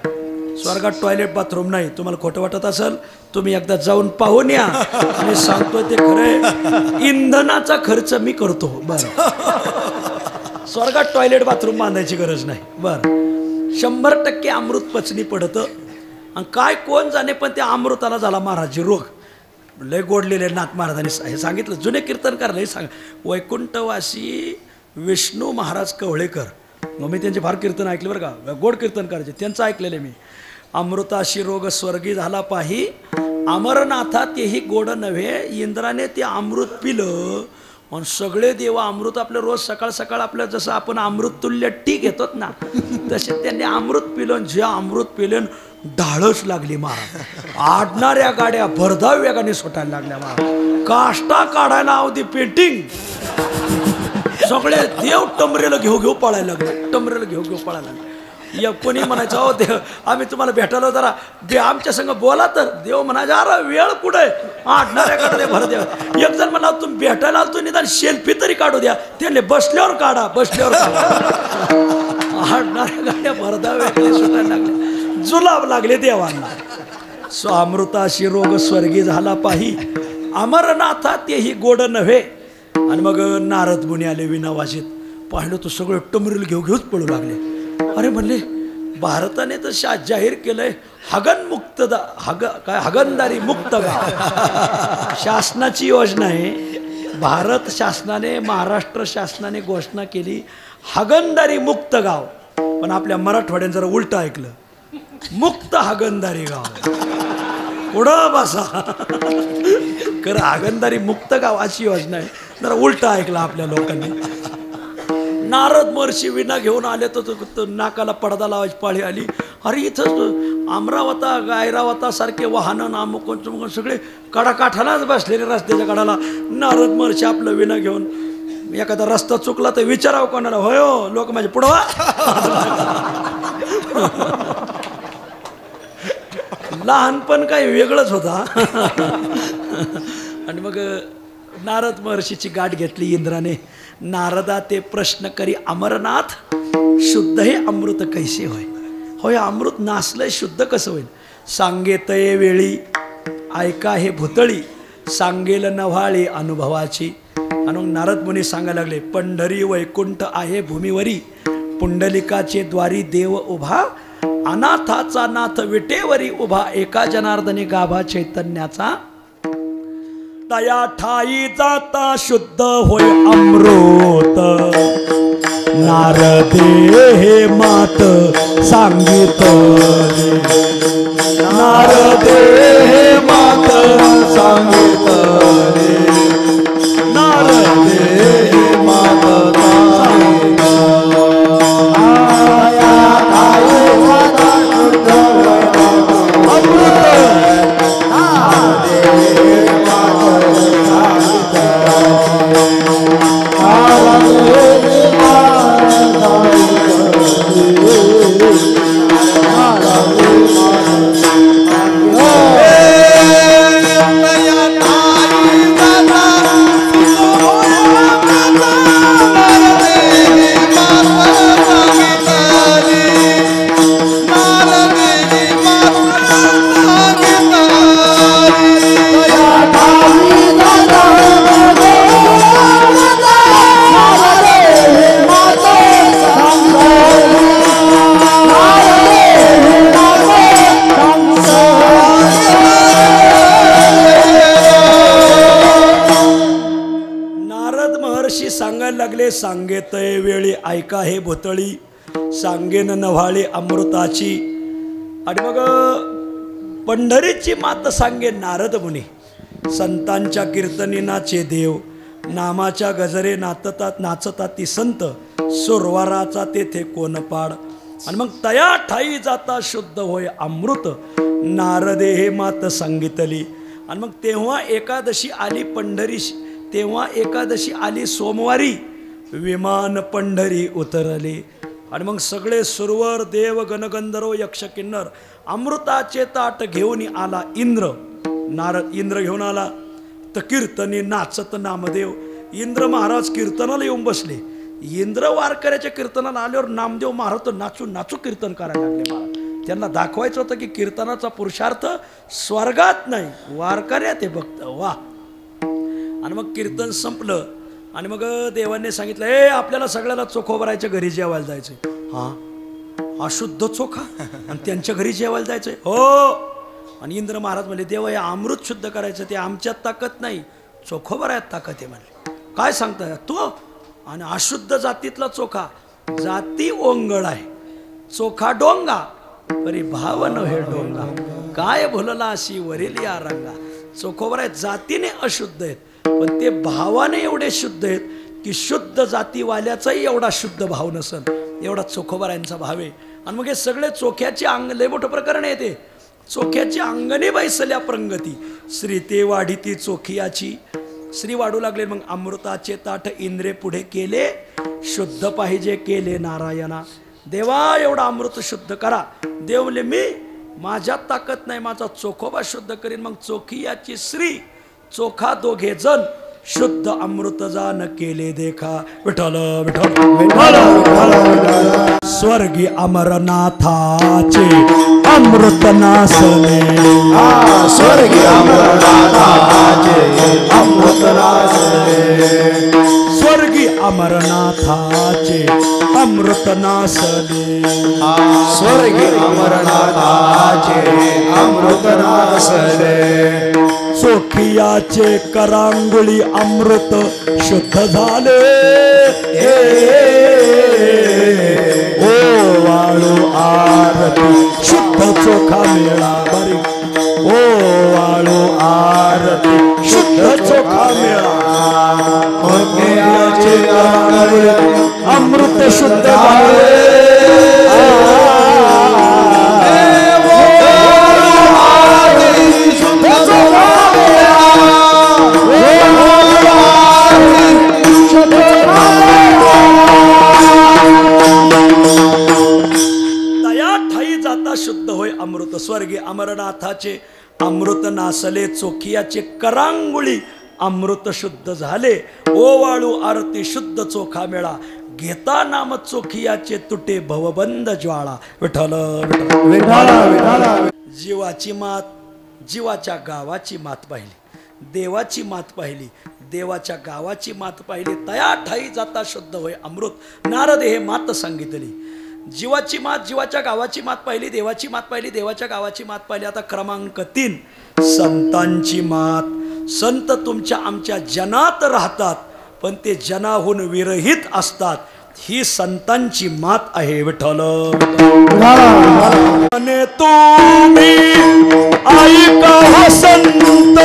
स्वर्गात टॉयलेट बाथरूम नाही. तुम्हाला खोटं वाटत असेल, तुम्ही एकदा जाऊन पाहून या. आणि सांगतोय ते खरं, इंधनाचा खर्च मी करतो. बरं, स्वर्गात टॉयलेट बाथरूम बांधायची गरज नाही. बरं, 100% अमृत पचनी पडतं. आणि काय कोण जाणे, पण त्या अमृताला झाला महाराज रोग. लय गोडलेले नाथ महाराजांनी हे सांगितलं. जुने कीर्तनकार लय सांग. वैकुंठवासी विष्णू महाराज कवळेकर, मग मी त्यांचे फार कीर्तन ऐकले बरं का, गोड कीर्तनकाराचे, त्यांचं ऐकलेलं मी. अमृताशी रोग स्वर्गी झाला पाही, अमरनाथा तेही गोड नव्हे. इंद्राने ते अमृत पिलं आणि सगळे देव अमृत आपलं रोज सकाळ सकाळ आपलं जसं आपण अमृत तुल्य टी घेतो ना, तसे त्यांनी अमृत पिलं. जे अमृत पिलं ढाळच लागली महाराज. आडणाऱ्या गाड्या भरधाव वेगाने सुटायला लागल्या महाराज. काष्टा काढायला अवधी पेंटिंग. सगळे देव टमरेला घेऊ पळायला लागले. टमरेला घेऊ पळायला लागले. या कोणी म्हणायचं, हो देव आम्ही तुम्हाला भेटायला जरा आमच्या संग बोला. तर देव म्हणायचं, अरे वेळ कुठे, आडणाऱ्या गाड्या भर द्या. एक जण म्हणा, तुम्ही भेटायला आलो निदान सेल्फी तरी काढू द्या. त्याने बसल्यावर काढा, बसल्यावर काढा. आडणाऱ्या गाड्या भरधाव वेगाने सुटायला लागल्या. जुलाब लागले देवांना. स्वामृताशी रोग स्वर्गी झाला पाही, अमरनाथा तेही गोड नव्हे. आणि मग नारद मुनी आले विनावाजित. पाहिलं तर सगळे टमरील घेऊच पळू लागले. अरे म्हणले, भारताने तर जाहीर केलंय हगनमुक्त हगनदारी मुक्त गाव. शासनाची योजना आहे. भारत शासनाने, महाराष्ट्र शासनाने घोषणा केली हगनदारी मुक्त गाव. पण आपल्या मराठवाड्यात जरा उलट ऐकलं, मुक्त हगनदारी गाव. पुढं बसा. खरं हगनदारी मुक्त गाव अशी योजना आहे. जरा उलट ऐकलं आपल्या लोकांनी. नारद महर्षी विना घेऊन आले तर नाकाला पडदा लावायची पाळी आली. अरे इथं अमरावता गायरावता सारखे वाहनं नामुकून चुमुकून सगळे कडाकाठालाच बसलेले रस्त्याच्या कडाला. नारद महर्षी आपलं विना घेऊन, एखादा रस्ता चुकला तर विचारावं कोणाला, होय हो लोक माझे पुढवा. लहानपण काही वेगळंच होता. आणि मग नारद महर्षीची गाठ घेतली इंद्राने. नारदा ते प्रश्न करी अमरनाथ, शुद्ध हे अमृत कैसे होय. हो हे अमृत नासलंय शुद्ध कसं होईल? सांगेतये वेळी ऐका हे भुतळी, सांगेल नव्हाळी अनुभवाची. आणि मग नारद मुनी सांगायला लागले, पंढरी वैकुंठ आहे भूमीवरी, पुंडलिकाचे द्वारी देव उभा, अनाथाचा नाथ विटेवरी उभा, एका जनार्दनी गाभा चैतन्याचा. तया ठाई जाता शुद्ध होय अमृत, नारदे हे मात सांगितले, नारदे हे मात सांगितले, नारदे हे मात सांगितले. आया ठाई जाता शुद्ध होय अमृत, नारदे हे मात सांगितले, नारदे हे मात सांगेतये वेळी ऐका हे भुतळी, सांगेन नव्हाळी अमृताची. आणि मग पंढरीची मात सांगे नारद मुनी, संतांच्या कीर्तनीनाचे देव, नामाच्या गजरे नाचतात ती संत, सुरवाराचा तेथे कोण पाड. आणि मग तया ठाई जाता शुद्ध होय अमृत, नारदे हे मात सांगितली. आणि मग तेव्हा एकादशी आली पंढरी, तेव्हा एकादशी आली सोमवारी, विमान पंढरी उतरले. आणि मग सगळे सुरवर देव गणगंधर्व यक्ष किन्नर अमृताचे ताट घेऊन आला इंद्र. नारद इंद्र घेऊन आला, तर कीर्तनी नाचत नामदेव. इंद्र महाराज कीर्तनाला येऊन बसले. इंद्र वारकऱ्याच्या कीर्तनाला आल्यावर नामदेव महाराज तर नाचू नाचू कीर्तन करायला लागले. महाराज त्यांना दाखवायचं होतं की कीर्तनाचा पुरुषार्थ स्वर्गात नाही, वारकऱ्यात आहे भक्त. वा. आणि मग कीर्तन संपलं. आणि मग देवाने सांगितलं, ए आपल्याला सगळ्याला चोखोबरायच्या घरी जेवायला जायचंय. हा अशुद्ध चोखा आणि त्यांच्या घरी जेवायला जायचंय? हो. आणि इंद्र महाराज म्हणले, देवा हे अमृत शुद्ध करायचं ते आमच्यात ताकद नाही, चोखोबरायात ताकद आहे म्हणले. काय सांगताय तो? आणि अशुद्ध जातीतला चोखा, जाती ओंगळ आहे, चोखा डोंगा परी भाव नव्हे डोंगा, काय भुलला अशी वरील या रंगा. चोखोबराय जातीने अशुद्ध आहेत, पण ते भावाने एवढे शुद्ध आहेत की शुद्ध जातीवाल्याचाही एवढा शुद्ध भाव नसन, एवढा चोखोबरायांचा भाव आहे. आणि मग हे सगळे चोख्याचे अंग, लय मोठं प्रकरण येते. चोख्याची अंगणे बैसल्या प्रंगती, श्री ते वाढीती चोखियाची. श्री वाढू लागले. मग अमृताचे ताट इंद्रे पुढे केले, शुद्ध पाहिजे केले नारायणा. देवा एवढा अमृत शुद्ध करा. देव म्हणले, मी माझ्यात ताकद नाही, माझा चोखोबा शुद्ध करीन. मग चोखियाची श्री चोखा दोघे जण शुद्ध अमृत जान केले देखा. विठ्ठल विठ्ठल विठ्ठल. स्वर्गी अमरनाथाचे अमृत नासले, स्वर्गी अमरनाथाचे अमृत नासले, स्वर्गी अमरनाथाचे अमृत नासले, स्वर्गी अमरनाथाचे अमृत नासले. चोखियाचे करांगुळी अमृत शुद्ध झाले. ओ वाळू आरती शुद्ध चोखा मेळा बरी. ओ वाळू आरती शुद्ध चोखा मेळा. चोखियाचे करांगुळी अमृत शुद्ध झाले. शुद्ध होय अमृत. स्वर्गी अमरनाथाचे अमृत नासले, चोखियाचे करांगुळी अमृत शुद्ध झाले ओवाळू आरती शुद्ध चोखा मेळा घेता नाम चोखियाचे तुटे भवबंद ज्वाळा विठ्ठल विठ्ठल विठाला विठाला जीवाची मात जीवाच्या गावाची मात पाहिली देवाची मात पाहिली देवाच्या गावाची मात पाहिली तया ठाई जाता शुद्ध होय अमृत नारद हे मात सांगितली जीवाची मात जीवाच्या गावाची मात पाहिली देवाची मात पाहिली देवाच्या गावाची मात पाहिली आता क्रमांक 3 संतांची मात संत तुमच्या आमच्या जनात राहतात पण ते जनाहून विरहित असतात ही संतांची मात आहे विठ्ठल आणि तुम्ही ऐका हा संत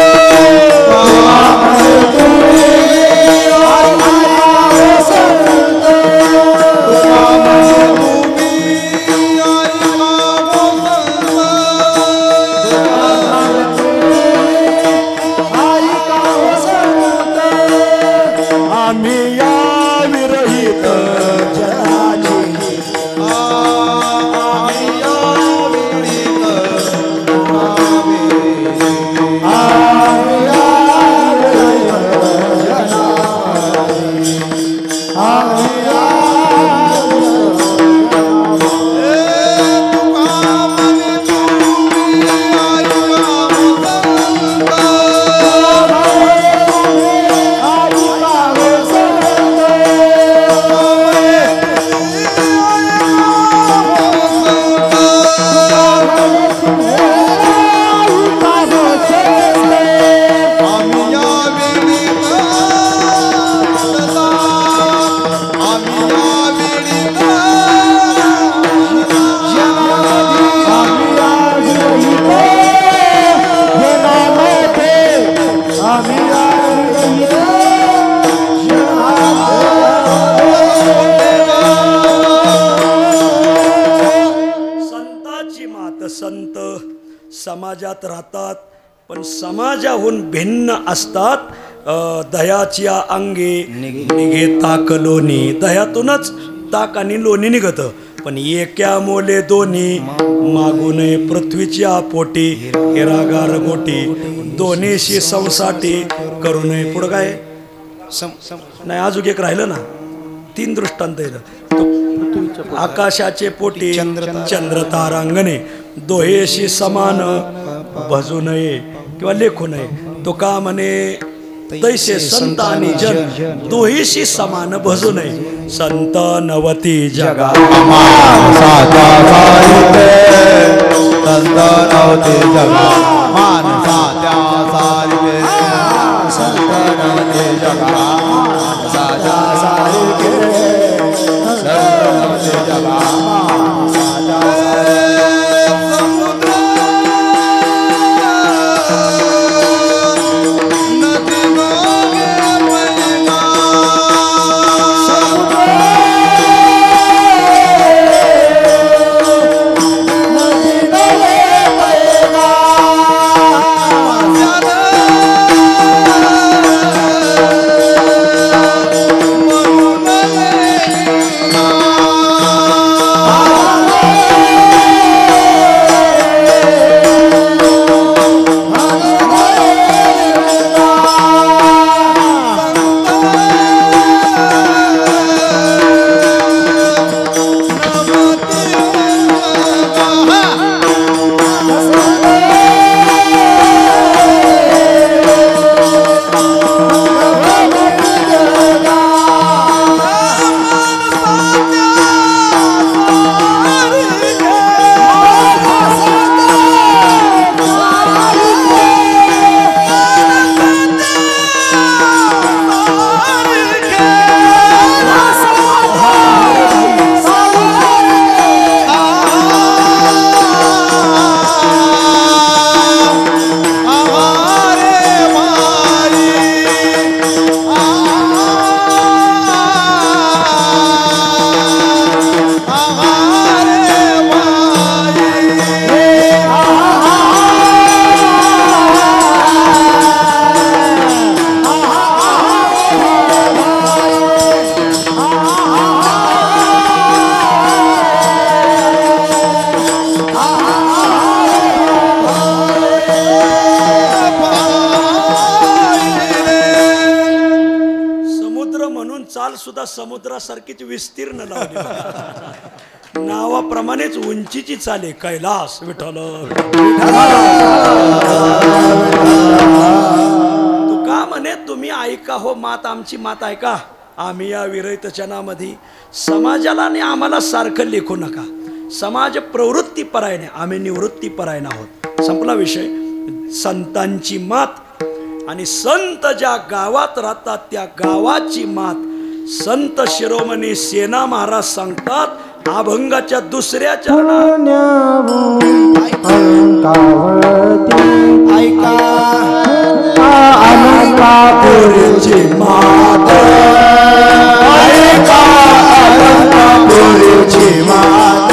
संत समाजात राहतात पण समाजाहून भिन्न असतात दयाच्या अंगे निघे ताक लोणी दयातूनच ताक आणि लोणी निघतं पण एका मोले दोन्ही मागू नये पृथ्वीच्या पोटी हिरागार गोटी दोन्हीशी संसाठी करू नये पुढं काय नाही अजून एक राहिलं ना 3 दृष्टांत येतं आकाशाचे पोटी चंद्र तारांगणे दोहेशी समान भजू नये किंवा लेखू नये तो का म्हणे तैसे संत आणि जन दोहेशी समान भजू नये संत नवती जगा संत नवती जगा मानसाच्या सारिके संत नवती जगा मानसाच्या सारिके संत नवती जगा चाल सुद्धा समुद्रासारखीच विस्तीर्ण लावली नावाप्रमाणेच उंचीची चाल आहे कैलास विठ्ठल तू का म्हणे तुम्ही ऐका हो मात आमची मात ऐका आम्ही या विरहित चनामध्ये समाजाला आणि आम्हाला सारखं लेखू नका समाज प्रवृत्ती परायणे आम्ही निवृत्ती परायण आहोत संपला विषय संतांची मात आणि संत ज्या गावात राहतात त्या गावाची मात संत शिरोमणी सेना महाराज सांगतात अभंगाच्या दुसऱ्या चरणात ऐका अलंकापुरीची मात ऐका अलंकापुरीची मात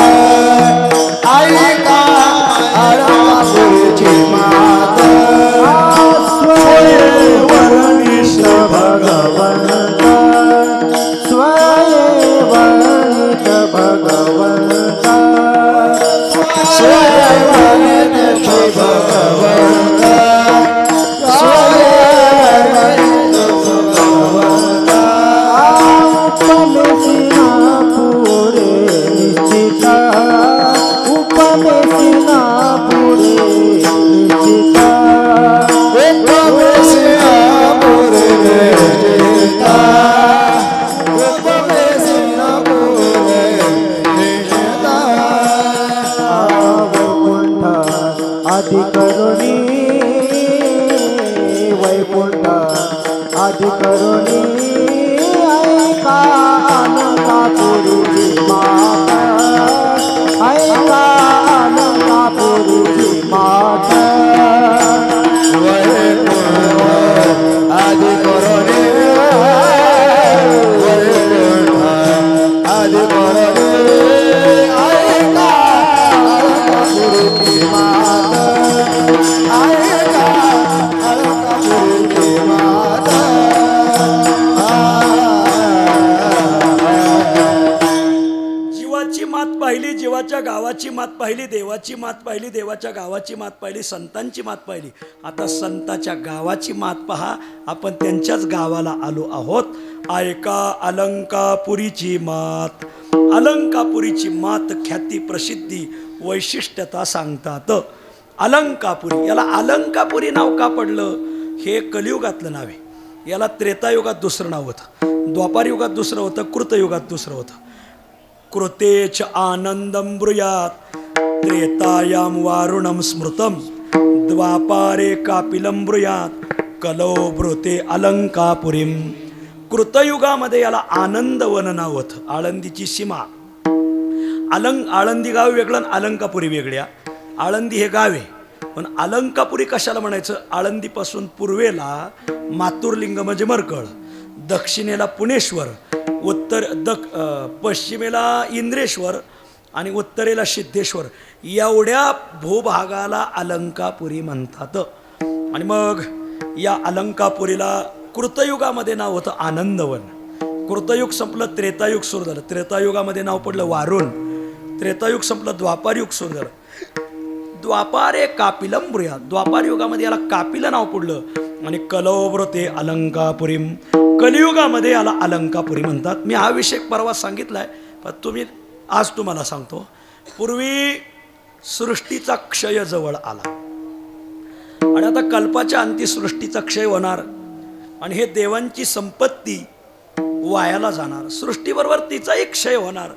ऐका अलंकापुरीची मात स्वयंवरणीश भगवंत स्वयंवरणीश भगवंत स्वयंवरणीश भगवंत अधिकरुणी वैकुंठ अधिकरुणी ऐका अलंकापुरीची मात ऐका अलंकापुरीची मात अधिकरुणी वैकुंठ अधिकरुणी ऐका अलंकापुरीची मात जीवाची मात पाहिली जीवाच्या गावाची मात पाहिली देवाची मात पाहिली देवाच्या गावाची मात पाहिली संतांची मात पाहिली आता संताच्या गावाची मात पहा आपण त्यांच्याच गावाला आलो आहोत ऐका अलंकापुरीची मात अलंकापुरीची मात ख्याती प्रसिद्धी वैशिष्ट्यता सांगतात अलंकापुरी याला अलंकापुरी नाव का पडलं हे कलियुगातलं नाव आहे याला त्रेतायुगात दुसरं नाव होतं द्वापारयुगात दुसरं होतं कृतयुगात दुसरं होतं कृतेच आनंदम ब्रूयात त्रेतायाम वारुणम स्मृतम द्वापारे कापिलम ब्रूयात कलो ब्रूते अलंकापुरीम कृतयुगामध्ये याला आनंदवन नाव होतं आळंदीची सीमा आळंदी गाव वेगळं आणि अलंकापुरी वेगळ्या आळंदी हे गाव आहे पण अलंकापुरी कशाला म्हणायचं आळंदीपासून पूर्वेला मातुरलिंग म्हणजे मरकळ दक्षिणेला पुणेश्वर पश्चिमेला इंद्रेश्वर आणि उत्तरेला सिद्धेश्वर एवढ्या भूभागाला अलंकापुरी म्हणतात आणि मग या अलंकापुरीला कृतयुगामध्ये नाव होतं आनंदवन कृतयुग संपलं त्रेतायुग सुरू झालं त्रेतायुगामध्ये नाव पडलं वारुण त्रेतायुग संपलं द्वापारयुग सुरू झालं द्वापारे कापिलम ब्रूया द्वापार युगामध्ये याला कापिल नाव पडलं आणि कलौव्रते अलंकापुरीम कलियुगामध्ये याला अलंकापुरी म्हणतात मी हा विषय परवा सांगितलाय पण आज तुम्हाला सांगतो पूर्वी सृष्टीचा क्षय जवळ आला आणि आता कल्पाच्या अंती सृष्टीचा क्षय होणार आणि हे देवांची संपत्ती वायाला जाणार सृष्टीबरोबर तिचाही क्षय होणार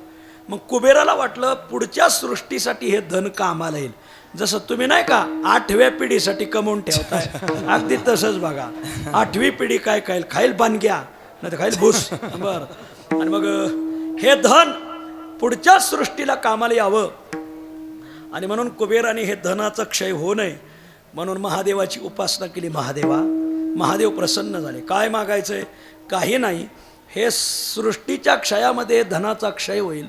मग कुबेराला वाटलं पुढच्या सृष्टीसाठी हे धन कामाला येईल जसं तुम्ही नाही का 8व्या पिढीसाठी कमवून ठेवताय अगदी तसंच बघा 8वी पिढी काय खाईल खाईल बानग्या नाही तर खाईल भूस बर आणि मग हे धन पुढच्या सृष्टीला कामाला यावं आणि म्हणून कुबेराने हे धनाचा क्षय होऊ नये म्हणून महादेवाची उपासना केली महादेव प्रसन्न झाले काय मागायचंय काही नाही हे सृष्टीच्या क्षयामध्ये धनाचा क्षय होईल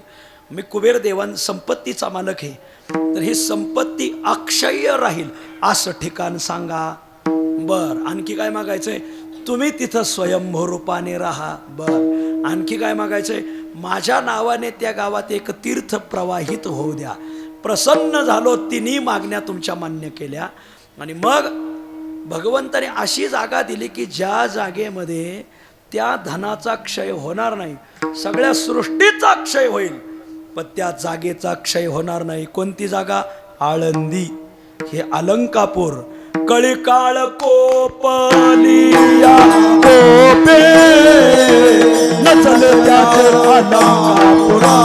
मी कुबेर देवान संपत्तीचा मालक आहे तर ही संपत्ती अक्षय राहील असं ठिकाण सांगा बर आणखी काय मागायचंय तुम्ही तिथं स्वयंभू रूपाने राहा बर आणखी काय मागायचंय माझ्या नावाने त्या गावात एक तीर्थ प्रवाहित होऊ द्या प्रसन्न झालो तिन्ही मागण्या तुमच्या मान्य केल्या आणि मग भगवंताने अशी जागा दिली की ज्या जागेमध्ये त्या धनाचा क्षय होणार नाही. सगळ्या सृष्टीचा क्षय होईल पण त्या जागेचा क्षय होणार नाही. कोणती जागा? आळंदी. हे अलंकापूर. कळीकाळ कोपलिया कोपे नचल त्याचे अलंकापुरा.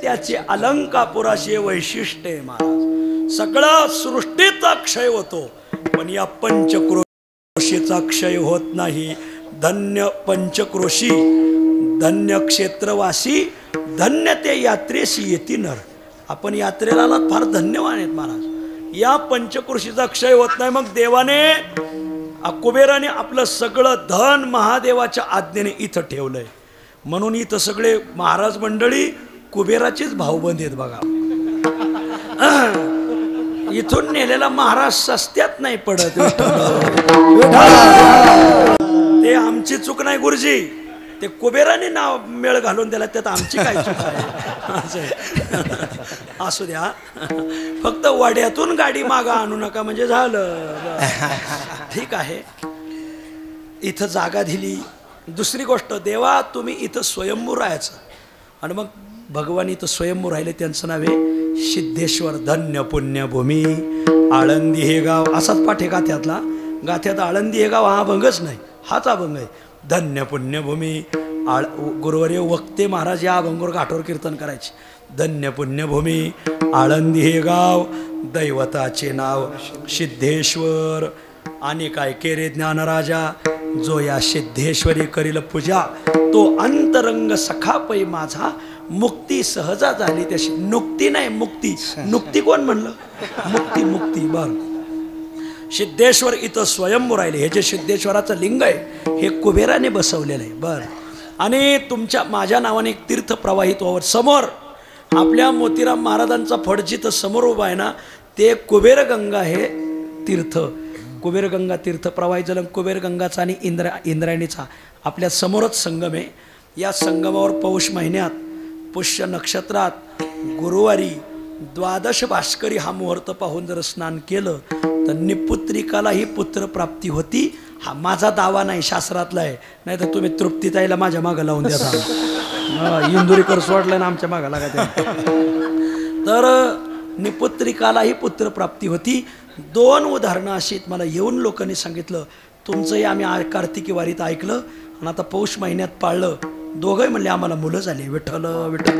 त्याचे अलंकापुराचे वैशिष्ट्य आहे महाराज. सगळा सृष्टीचा क्षय होतो पण या पंचक्रोशीचा क्षय होत नाही. धन्य पंचक्रोशी, धन्य क्षेत्रवासी, धन्य ते यात्रेशी येती नर. आपण यात्रेला आलात फार धन्यवान आहेत महाराज. या पंचक्रोशीचा क्षय होत नाही. मग देवाने कुबेराने आपलं सगळं धन महादेवाच्या आज्ञेने इथं ठेवलंय. म्हणून इथं सगळे महाराज मंडळी कुबेराचीच भाऊबंद आहेत बघा. इथून नेलेला महाराज सस्त्यात नाही पडत. ते आमची चूक नाही गुरुजी. ते कुबेराने नाव मेळ घालून दिला त्यात आमची काय चूक आहे. असू द्या. फक्त वाड्यातून गाडी मागा आणू नका म्हणजे झालं. ठीक आहे. इथं जागा दिली. दुसरी गोष्ट, देवा तुम्ही इथं स्वयंभू राहायचं. आणि मग भगवान इथं स्वयंभू राहिले. त्यांचं नाव आहे सिद्धेश्वर. धन्य पुण्यभूमी आळंदी हे गाव. असाच पाठ आहे गाथ्यातला. गाथ्यात आळंदी हे गाव हा अभंगच नाही, हाच अभंग आहे. धन्य पुण्यभूमी गुरुवर्य वक्ते महाराज या अभंगावर घाटावर कीर्तन करायचे. धन्य पुण्यभूमी आळंदी हे गाव, दैवताचे नाव सिद्धेश्वर. आणि काय केरे ज्ञानराजा, जो या सिद्धेश्वरी करील पूजा, तो अंतरंग सखा पै माझा, मुक्ती सहजा झाली त्याशी. नुक्ती नाही मुक्ती. नुक्ती कोण म्हणलं? मुक्ती. मुक्ती. बर. सिद्धेश्वर इथं स्वयंभू राहिले. हे जे सिद्धेश्वराचं लिंग आहे हे कुबेराने बसवलेलं आहे. बर. आणि तुमच्या माझ्या नावाने एक तीर्थ प्रवाहित व्हावं. समोर आपल्या मोतीराम महाराजांचा फड जिथं समोर उभा आहे ना, ते कुबेरगंगा हे तीर्थ. कुबेरगंगा तीर्थ प्रवाहित झालं. कुबेरगंगाचा आणि इंद्रायणीचा आपल्या समोरच संगम आहे. या संगमावर पौष महिन्यात पुष्य नक्षत्रात गुरुवारी द्वादश भास्करी हा मुहूर्त पाहून जर स्नान केलं तर निपुत्रिकालाही पुत्रप्राप्ती होती. हा माझा दावा नाही, शास्त्रातला आहे. नाही तर तुम्ही तृप्तीताईला माझ्या मागं लावून द्या. इंदुरीकर सोडलं ना आमच्या मागं लागा. तर निपुत्रिकालाही पुत्रप्राप्ती होती. 2 उदाहरणं अशी मला येऊन लोकांनी सांगितलं. तुमचंही आम्ही कार्तिकी वारीत ऐकलं आणि आता पौष महिन्यात पाळलं. दोघंही म्हणले आम्हाला मुलं झाली. विठ्ठल विठ्ठल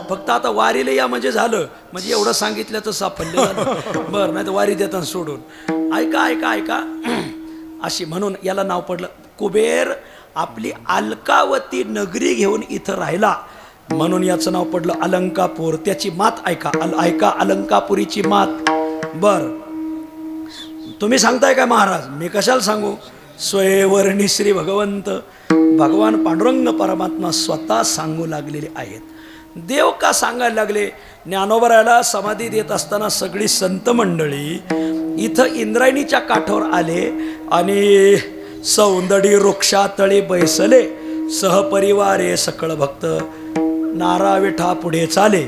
फक्त आता वारीला या म्हणजे झालं. म्हणजे एवढं सांगितलं तर साफल्य झालं. बरं, नाही तर वारी देताना सोडून. ऐका ऐका ऐका अशी म्हणून याला नाव पडलं. कुबेर आपली अलकावती नगरी घेऊन इथं राहिला म्हणून याचं नाव पडलं अलंकापूर. त्याची मात ऐका. ऐका अलंकापुरीची मात. बर, तुम्ही सांगताय काय महाराज? मी कशाला सांगू? स्वयंवर्णी श्री भगवंत भगवान पांडुरंग परमात्मा स्वतः सांगू लागलेले आहेत. देव का सांगायला लागले? ज्ञानोबराला समाधी देत असताना सगळी संत मंडळी इथं इंद्रायणीच्या काठावर आले आणि सौंदडी वृक्षातळी बैसले, सहपरिवारे सकळ भक्त नारा विठा पुढे चाले,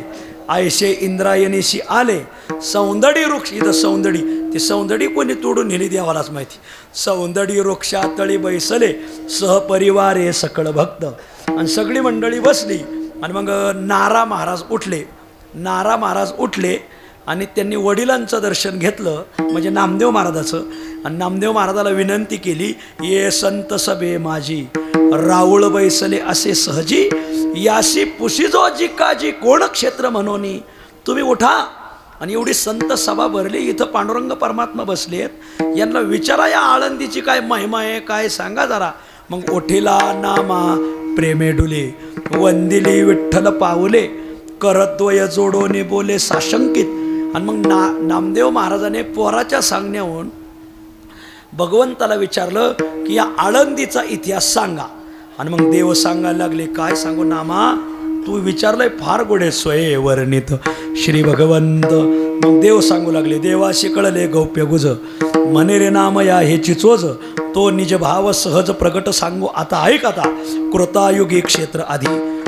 आयशे इंद्रायणीशी आले. सौंदडी वृक्ष, इथं सौंदडी, ती सौंदडी कोणी तोडून नेली देवालाच माहिती. सौंदडी वृक्षातळी बैसले, सहपरिवारे सकळ भक्त. आणि सगळी मंडळी बसली आणि मग नारा महाराज उठले. नारा महाराज उठले आणि त्यांनी वडिलांचं दर्शन घेतलं, म्हणजे नामदेव महाराजाचं. आणि नामदेव महाराजाला विनंती केली, ये संत सभे माझी राऊळ बैसले असे सहजी, याशी पुशिजो जी काजी कोण क्षेत्र म्हणोनी. तुम्ही उठा आणि एवढी संत सभा भरली, इथं पांडुरंग परमात्मा बसलेत, यांना विचारा या आळंदीची काय महिमा आहे, काय सांगा जरा. मग ओठीला नामा प्रेमे डुले, वंदिली विठ्ठल पावले, करद्वय जोडोने बोले साशंकित. आणि मग नामदेव महाराजाने पोराच्या सांगण्याहून भगवंताला विचारलं की या आळंदीचा इतिहास सांगा. आणि मग देव सांगायला लागले, काय सांगू नामा, तू विचारलंय फार गोडे सोये वर्णित श्री भगवंत. मग देव सांगू लागले, देवाशी कळले गौप्य गुज, मने रे नाम या हे चिचोज, तो निज भाव सहज प्रगट सांगू आता. ऐक आता, कृतायुगी क्षेत्र आधी.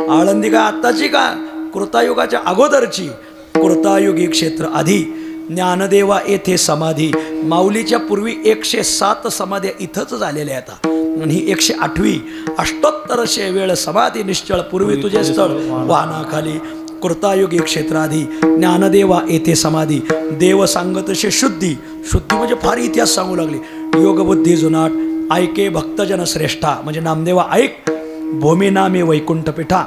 आळंदी का आत्ताची का, कृतायुगाच्या अगोदरची. कृतायुगी क्षेत्र आधी ज्ञानदेवा येथे समाधी. माऊलीच्या पूर्वी 107 समाध्या इथंच झालेल्या आहेत. आणि ही 108वी अष्टोत्तरशे वेळ समाधी निश्चळ पूर्वी तुझे स्थळ वाहनाखाली. कृतायुगी क्षेत्राधी ज्ञानदेवा येथे समाधी. देव सांगतशे शुद्धी. शुद्धी म्हणजे फार इतिहास सांगू लागले. योगबुद्धी जुनाट ऐके भक्तजन श्रेष्ठा, म्हणजे नामदेवा ऐक, भूमी नामे वैकुंठ पीठा,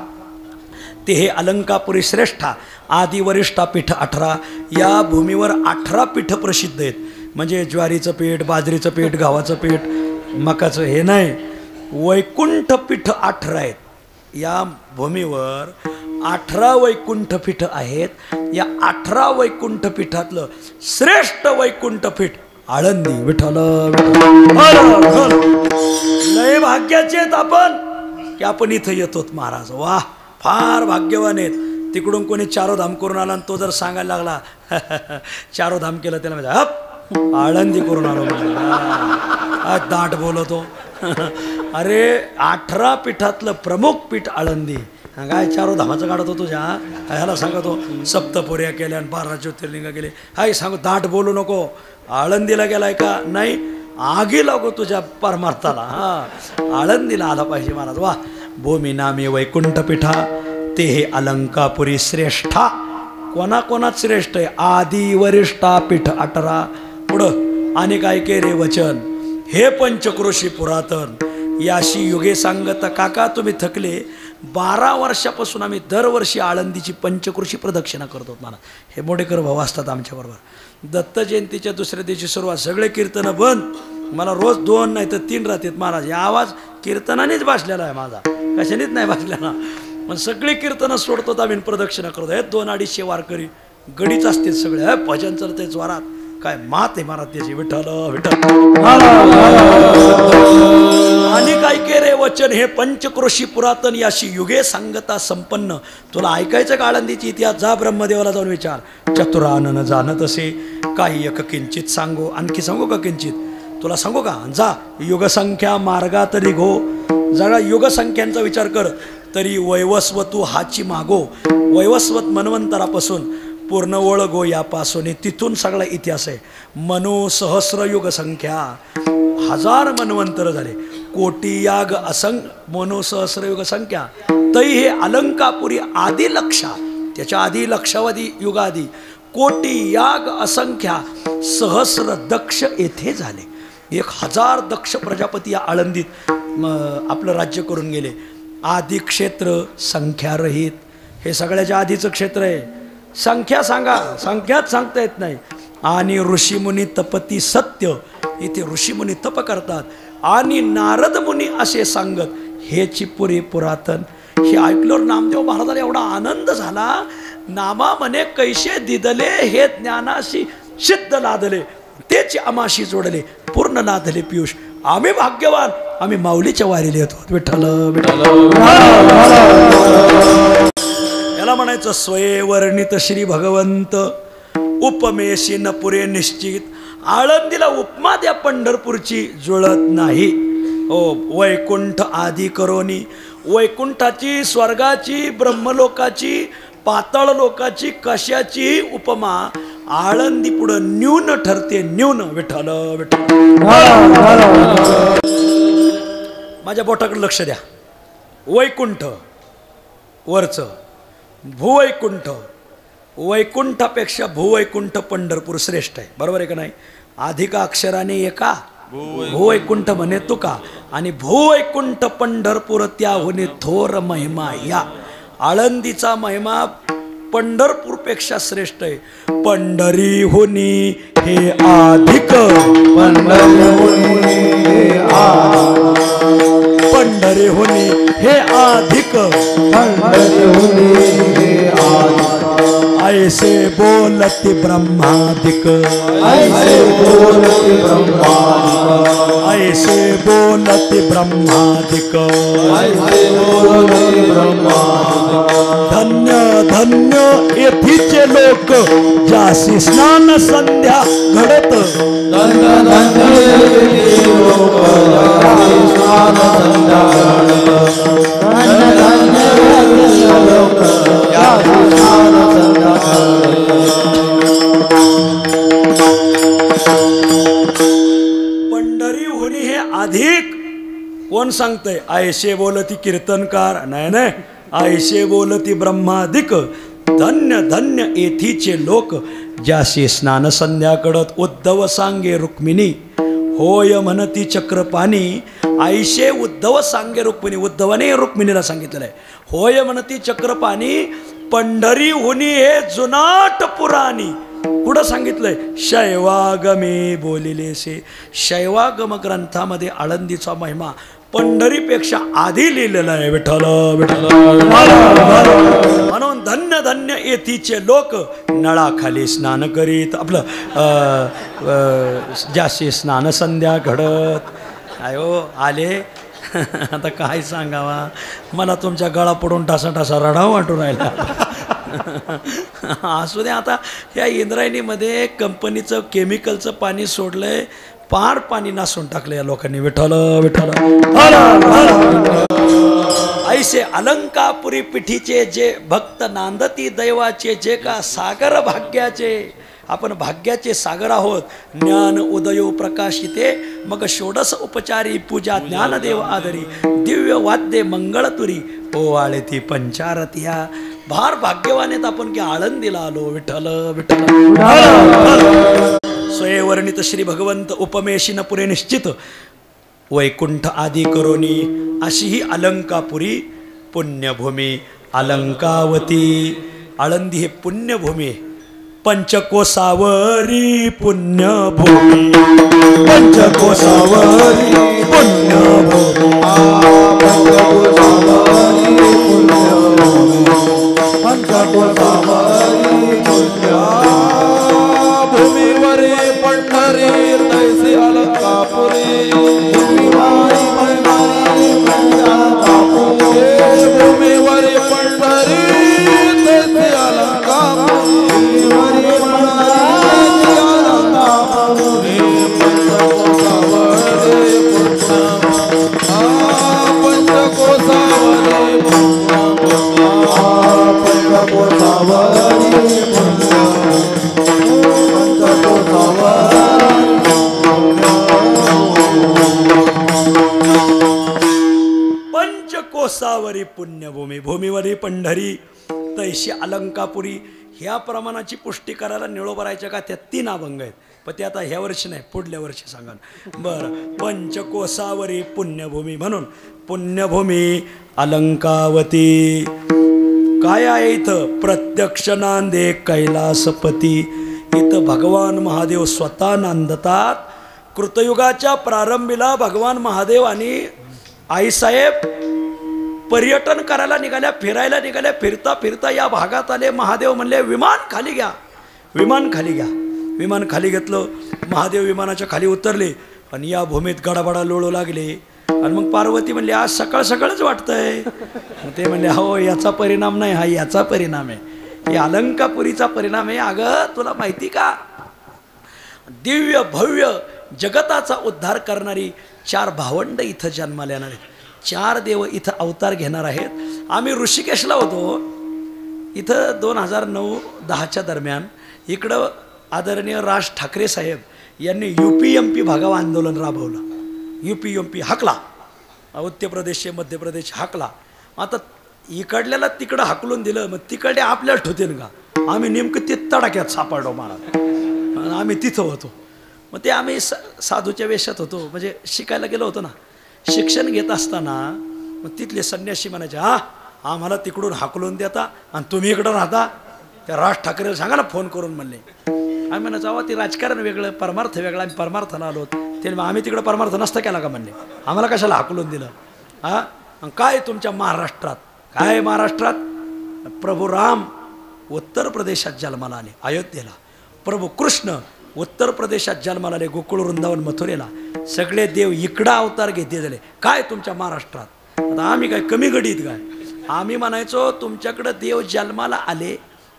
ते हे अलंकापुरी श्रेष्ठा, आदी वरिष्ठा पीठ 18. या भूमीवर 18 पीठ प्रसिद्ध आहेत. म्हणजे ज्वारीचं पीठ, बाजरीचं पीठ, गव्हाचं पीठ, मकाचं हे नाही, वैकुंठ पीठ 18 आहेत. या भूमीवर 18 वैकुंठ पीठ आहेत. या 18 वैकुंठ पीठातलं श्रेष्ठ वैकुंठ पीठ आळंदी. विठ्ठल लय भाग्याचे आहेत आपण की आपण इथं येतो महाराज. वाह, फार भाग्यवान आहेत. तिकडून कोणी चारोधाम करून आला आणि तो जर सांगायला लागला चारोधाम केलं, त्याला म्हणजे हप आळंदी करून आलो म्हणजे दाट बोलतो. अरे 18 पीठातलं प्रमुख पीठ आळंदी. काय चारोधामाचं काढतो तुझ्या, ह्याला सांगतो सप्तपुर्या केल्या आणि 12 ज्योतिर्लिंग केले. हाय सांगू, दाट बोलू नको. आळंदीला गेलाय का, नाही आगी लागो तुझ्या परमार्थाला. हा, आळंदीला आला पाहिजे महाराज. वा, भूमी नामे वैकुंठ पीठा, ते हे अलंकापुरी श्रेष्ठा. कोणाकोणात श्रेष्ठ आहे, आदी वरिष्ठा पीठ 18. पुढं आणि काय के रे वचन, हे पंचक्रोशी पुरातन, याशी युगे सांगत. काका तुम्ही थकले, 12 वर्षापासून आम्ही दरवर्षी आळंदीची पंचक्रोशी प्रदक्षिणा करतो. मला हे मोडेकर भाऊ असतात आमच्याबरोबर. दत्त जयंतीच्या दुसऱ्या दिवशी सुरुवात, सगळे कीर्तनं बंद. मला रोज 2 नाही तर 3 राहतात महाराज. या आवाज कीर्तनानेच भासलेला आहे माझा, कशानेच नाही भासलेला. पण सगळी कीर्तनं सोडतो आम्ही प्रदक्षिणा करतो. हे 200-250 वारकरी गडीच असतील सगळे. हे भजन चलते ज्वारात. काय मात आहे महाराज त्याची. विठ्ठल विठ्ठल. आणि काय के रे वचन, हे पंचक्रोशी पुरातन, याशी युगे सांगता संपन्न. तुला ऐकायचं का आळंदीची इतिहास, जा ब्रह्मदेवाला जाऊन विचार. चतुरानन जाणत असे, काही एक किंचित सांगू. आणखी सांगू का किंचित, तुला सांगू का, जा. युगसंख्या मार्गा तरी घो, जरा युगसंख्यांचा विचार कर. तरी वैवस्वतू हाची मागो. वैवस्वत मनवंतरापासून पूर्ण ओळ गो यापासून. तिथून सगळा इतिहास आहे. मनो सहस्र युग संख्या, 1000 मनवंतर झाले. कोटी याग मनो सहस्र युग संख्या. तै हे अलंकापुरी आदी लक्षा, त्याच्या आधी लक्षावधी युगादी. कोटी याग असंख्या, सहस्र दक्ष येथे झाले. 1000 दक्ष प्रजापती या आळंदीत आपलं राज्य करून गेले. आदी क्षेत्र संख्यारहित, हे सगळ्याच्या आधीचं क्षेत्र आहे. संख्या सांगा, संख्याच सांगता येत नाही. आणि ऋषीमुनी तपती सत्य, इथे ऋषीमुनी तप करतात. आणि नारद मुनी असे सांगत, हेची पुरी पुरातन. हे ऐकल्यावर नामदेव महाराजाला एवढा आनंद झाला. नामा म्हणे कैसे दिदले, हे ज्ञानाशी सिद्ध लादले, तेच आमाशी जोडले, पूर्ण लादले पियुष. आम्ही भाग्यवान, आम्ही माऊलीच्या वारीला येतो. विठ्ठल विठ्ठल. याला म्हणायचं स्वये वर्णित श्री भगवंत, उपमेशी न पुरे निश्चित. आळंदीला उपमा द्या पंढरपूरची जुळत नाही. ओ वैकुंठ आदी करोनी, वैकुंठाची, स्वर्गाची, ब्रह्मलोकाची, पाताळ लोकाची कशाची उपमा आळंदी पुढं न्यून ठरते. न्यून. विठ्ठल विठ्ठल. माझ्या बोटाकडे लक्ष द्या. वैकुंठ वरचं, भूवैकुंठ, वैकुंठापेक्षा भूवैकुंठ पंढरपूर श्रेष्ठ आहे. बरोबर आहे का नाही. अधिक अक्षराने एका भूवैकुंठ म्हणे तुका, आणि भूवैकुंठ पंढरपूर त्याहुने थोर महिमा. या आळंदीचा महिमा पंढरपूरपेक्षा श्रेष्ठ आहे. पंढरीहुनी हे अधिक, पंढरीहुनी पंढरीहुनी हे अधिक, पंढरीहुनी ऐसे बोलती ब्रह्मादिक, ऐसे बोलती ब्रह्मादिक, ऐसे बोलती ब्रह्मादिक, ऐसे बोलती ब्रह्मादिक. धन्य धन्य येथीचे लोक ज्यासी स्नान संध्या घडत, धन्य धन्य येथीचे लोक ज्यासी स्नान संध्या घडत, धन्य धन्य येथीचे लोक ज्यासी स्नान संध्या घडत. पंढरीहुनी हे अधिक. कोण सांगतंय? ऐसे बोलती कीर्तनकार, नाही नाही, ऐसे बोलती ब्रह्मादिक. धन्य धन्य येथीचे लोक ज्याशी स्नान संध्या कडत. उद्धव सांगे रुक्मिणी होय म्हणती चक्रपाणी. ऐशे उद्धव सांगे रुक्मिणी, उद्धवाने रुक्मिणीला सांगितलेलं आहे. होय म्हणती चक्रपाणी पंढरीहुनी हे जुनाट पुराणी. कुठं सांगितलंय? शैवागमे बोलिलेसे. शैवागम ग्रंथामध्ये आळंदीचा महिमा पंढरीपेक्षा आधी लिहिलेला आहे. विठ्ठल विठ्ठल. म्हणून धन्य धन्य येथीचे लोक नळाखाली स्नान करीत. आपलं जास्ती स्नान संध्या घडत. आयो आले. आता काय सांगावा, मला तुमच्या गळा पडून टासा टासा रडावा वाटून राहिला. असू दे. आता या इंद्रायणीमध्ये कंपनीचं केमिकलचं पाणी सोडलंय, पार पाणी नासून टाकलं या लोकांनी. विठ्ठल विठ्ठल. ऐसे अलंकापुरी पिठीचे जे भक्त नांदती दैवाचे, जे का सागर भाग्याचे. आपण भाग्याचे सागर आहोत. ज्ञान उदयो प्रकाशिते मग षोडस उपचारी पूजा ज्ञानदेव आदरी. दिव्य वाद्ये मंगळतुरी ओवाळे ती पंचारतिया. भार भाग्यवानेत आपण की आळंदीला आलो. विठ्ठल विठ्ठल. स्वयंवर्णित श्री भगवंत उपमेशी न पुरे निश्चित. वैकुंठ आदी करोनी अशी ही अलंकापुरी पुण्यभूमी. अलंकावती आळंदी हे पुण्यभूमी. पंचकोसावरी पुण्यभूमी. पंचकोसावरी पुण्यभूमी. पंचकोसावरी भूमीवरी पंढरी तैसी अलंकापुरी. भूमीवरी पंढरी भूमीवरी पंढरी तैसी अलंकापुरी. पंचकोसावरी पुण्यभूमी. भूमीवरी पंढरी तैशी अलंकापुरी. ह्या प्रमाणाची पुष्टी करायला निळोबरायच्या का त्या 3 अभंग आहेत. पण ते आता ह्या वर्षी नाही, पुढल्या वर्षी सांगा. बरं. पंचकोसावरी पुण्यभूमी. म्हणून पुण्यभूमी अलंकावती. काय आहे इथं? प्रत्यक्ष नांदे कैलासपती. इथं भगवान महादेव स्वतः नांदतात. कृतयुगाच्या प्रारंभीला भगवान महादेव आणि आईसाहेब पर्यटन करायला निघाल्या, फिरायला निघाल्या. फिरता फिरता या भागात आले. महादेव म्हणले विमान खाली घ्या, विमान खाली घ्या. विमान खाली घेतलं. महादेव विमानाच्या खाली उतरले आणि या भूमीत गडाबडा लोळू लागले. आणि मग पार्वती म्हणले आज सकाळ सकाळच वाटतंय. ते म्हणले हो याचा परिणाम नाही, हा याचा परिणाम आहे. हे अलंकापुरीचा परिणाम आहे. अगं तुला माहिती का, दिव्य भव्य जगताचा उद्धार करणारी 4 भावंड इथं जन्माला येणार आहेत. 4 देव इथं अवतार घेणार आहेत. आम्ही ऋषिकेशला होतो इथं 2009-10च्या दरम्यान. इकडं आदरणीय राज ठाकरे साहेब यांनी UP-MP भगाव आंदोलन राबवलं. UP-MP हाकला. उत्तर प्रदेश मध्य प्रदेश हाकला. आता इकडल्याला तिकडं हाकलून दिलं. मग तिकडे आपल्याला ठेवतील का? आम्ही नेमकं ते तडाक्यात सापडलो महाराज. आम्ही तिथं होतो. मग ते आम्ही साधूच्या वेशात होतो. म्हणजे शिकायला गेलो होतो ना. शिक्षण घेत असताना मग तिथले संन्यासी म्हणायचे हा आम्हाला तिकडून हाकलून देता आणि तुम्ही इकडं राहता. त्या राज ठाकरेला सांगा ना फोन करून म्हणले. आम्ही म्हणा जावा ते राजकारण वेगळं परमार्थ वेगळा, आम्ही परमार्थाला आलो. ते आम्ही तिकडं परमार्थ नसता केला का म्हणले, आम्हाला कशाला हाकलून दिलं. हा काय तुमच्या महाराष्ट्रात काय महाराष्ट्रात प्रभू राम उत्तर प्रदेशात जन्माला आले अयोध्येला, प्रभू कृष्ण उत्तर प्रदेशात जन्माला आले गोकुळ वृंदावन मथुरेला, सगळे देव इकडं अवतार घेते झाले. काय तुमच्या महाराष्ट्रात. आता आम्ही काय कमी गडीत काय, आम्ही म्हणायचो तुमच्याकडं देव जन्माला आले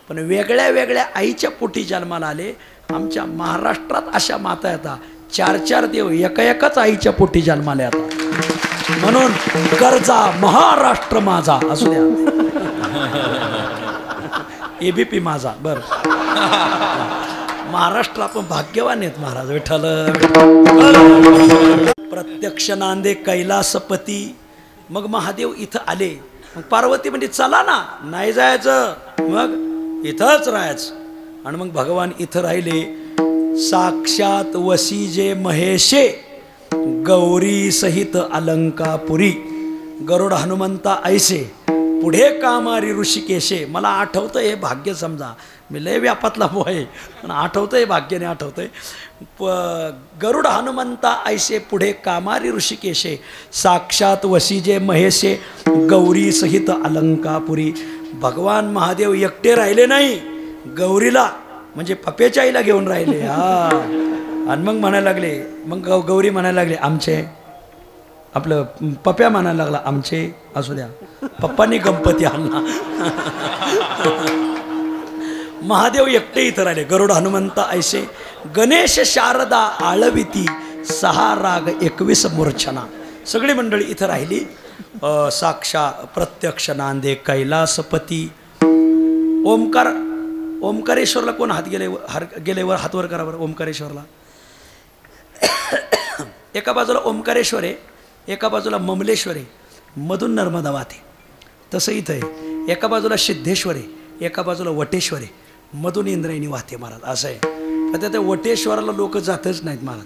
पण वेगळ्या वेगळ्या आईच्या पोटी जन्माला आले. आमच्या महाराष्ट्रात अशा माता येतात 4-4 देव एकाच आईच्या पोटी जन्माला येतात. म्हणून गरजा महाराष्ट्र माझा असू द्या, एबीपी माझा. बर महाराष्ट्र आपण भाग्यवान आहेत महाराज. विठ्ठल प्रत्यक्ष नांदे कैलासपती. मग महादेव इथं आले. मग पार्वती म्हणजे चला ना, नाही जायचं मग इथंच राहायचं. आणि मग भगवान इथं राहिले. साक्षात वसीजे महेशे गौरी सहित अलंकापुरी. गरुड हनुमंता ऐसे पुढे कामारी ऋषिकेशे. मला आठवतं हे भाग्य, समजा मी लय व्यापातला आहे पण आठवतं हे भाग्याने आठवतंय. गरुड हनुमंता ऐसे पुढे कामारी ऋषिकेशे. साक्षात वसीजे महेशे गौरी सहित अलंकापुरी. भगवान महादेव एकटे राहिले नाही, गौरीला म्हणजे पप्याच्या आईला घेऊन राहिले. हा आणि मग म्हणायला लागले, मग गौरी म्हणायला लागले आमचे, आपलं पप्या म्हणायला लागला आमचे. असू द्या, पप्पांनी गणपती आणला. महादेव एकटे इथं राहिले. गरुड हनुमंता ऐसे गणेश शारदा आळविती 6 राग 21 मूर्छना. सगळी मंडळी इथं राहिली. साक्षा प्रत्यक्ष नांदे कैलासपती. ओमकार, ओमकारेश्वरला कोण हात गेलेवर हात वर करावर. ओमकारेश्वरला एका बाजूला ओमकारेश्वर आहे, एका बाजूला ममलेश्वर आहे, मधून नर्मदा वाहते. तसं इथं आहे. एका बाजूला सिद्धेश्वर आहे, एका बाजूला वटेश्वर आहे, मधून इंद्रायणी वाहते महाराज. असं आहे. तर त्या वटेश्वराला लोक जातच नाहीत महाराज.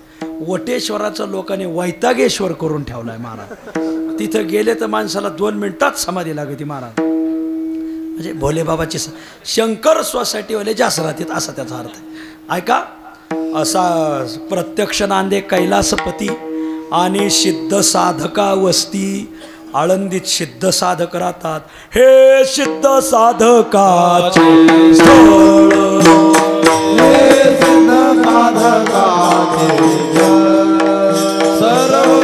वटेश्वराचं लोकांनी वैतागेश्वर करून ठेवलाय महाराज. तिथं गेले तर माणसाला 2 मिनिटात समाधी लागते महाराज. म्हणजे भोलेबाबाची शंकर सोसायटीवाले जास्त राहतात असा त्याचा अर्थ आहे. ऐका, असा प्रत्यक्ष नांदे कैलासपती आणि सिद्ध साधका वस्ती. आळंदीत सिद्ध साधक राहतात. हे सिद्ध साधकाचे स्थळ, हे सिद्ध साधकाचे सर्व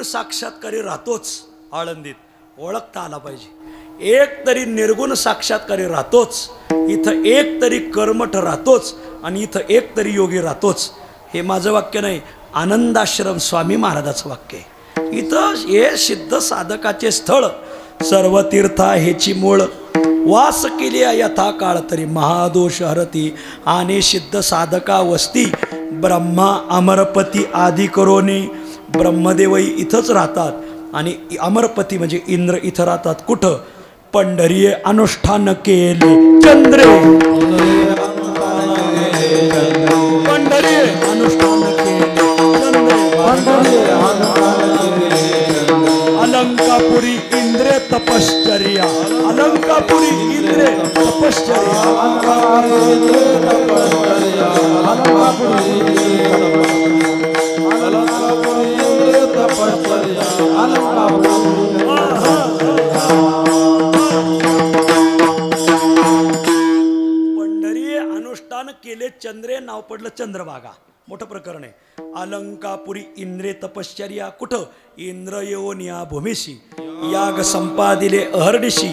साक्षात्कारी राहतोच. आळंदीत ओळखता आला पाहिजे. एक तरी निर्गुण साक्षात्कारी राहतोच. इथं एक तरी कर्मठ राहतोच आणि इथं एक तरी योगी राहतोच. हे माझं वाक्य नाही, आनंदाश्रम स्वामी महाराजाचं वाक्य आहे. इथं हे सिद्ध साधकाचे स्थळ. सर्व तीर्था हेची मूळ. वास केली यथा काळ तरी महादोष हरती. आणि सिद्ध साधका वस्ती. ब्रह्मा अमरपती आदी करोनी. ब्रह्मदेवही इथंच राहतात आणि अमरपती म्हणजे इंद्र इथं राहतात. कुठं? पंढरीये अनुष्ठान केले चंद्रे. पंढरीये अनुष्ठान केले चंद्रे. अलंकापुरी इंद्रे तपश्चर्या. अलंकापुरी इंद्रे तपश्चर्या. लागले चंद्रे, नाव पडलं चंद्रभागा. मोठं प्रकरण आहे. अलंकापुरी इंद्रे तपश्चर्या कुठं? इंद्र येऊन या भूमीशी, याग संपादिले अहर्निशी,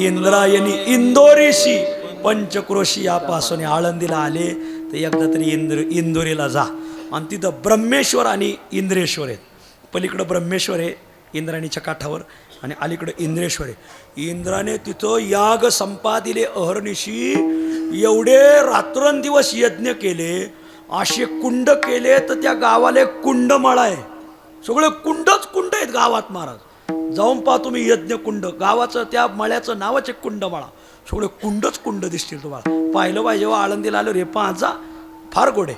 इंद्रायणी इंदोरीशी, पंचक्रोशी यापासून आळंदीला आले तर एकदा तरी इंदोरीला जा. आणि तिथं ब्रह्मेश्वर आणि इंद्रेश्वर आहेत. पलीकडं ब्रह्मेश्वर आहे इंद्राणीच्या काठावर आणि अलीकडं इंद्रेश्वर आहे. इंद्राने तिथं याग संपादिले अहर्निशी, एवढे रात्रंदिवस यज्ञ केले, असे कुंड केले तर त्या गावाला एक कुंडमाळा आहे. सगळे कुंडच कुंड आहेत गावात महाराज. जाऊन पहा तुम्ही यज्ञ कुंड, गावाचं त्या मळ्याचं नावच एक कुंडमाळा. सगळे कुंडच कुंड दिसतील तुम्हाला. पाहिलं पाहिजे जेव्हा आळंदीला आलो रे पाहाचा फार गोडे.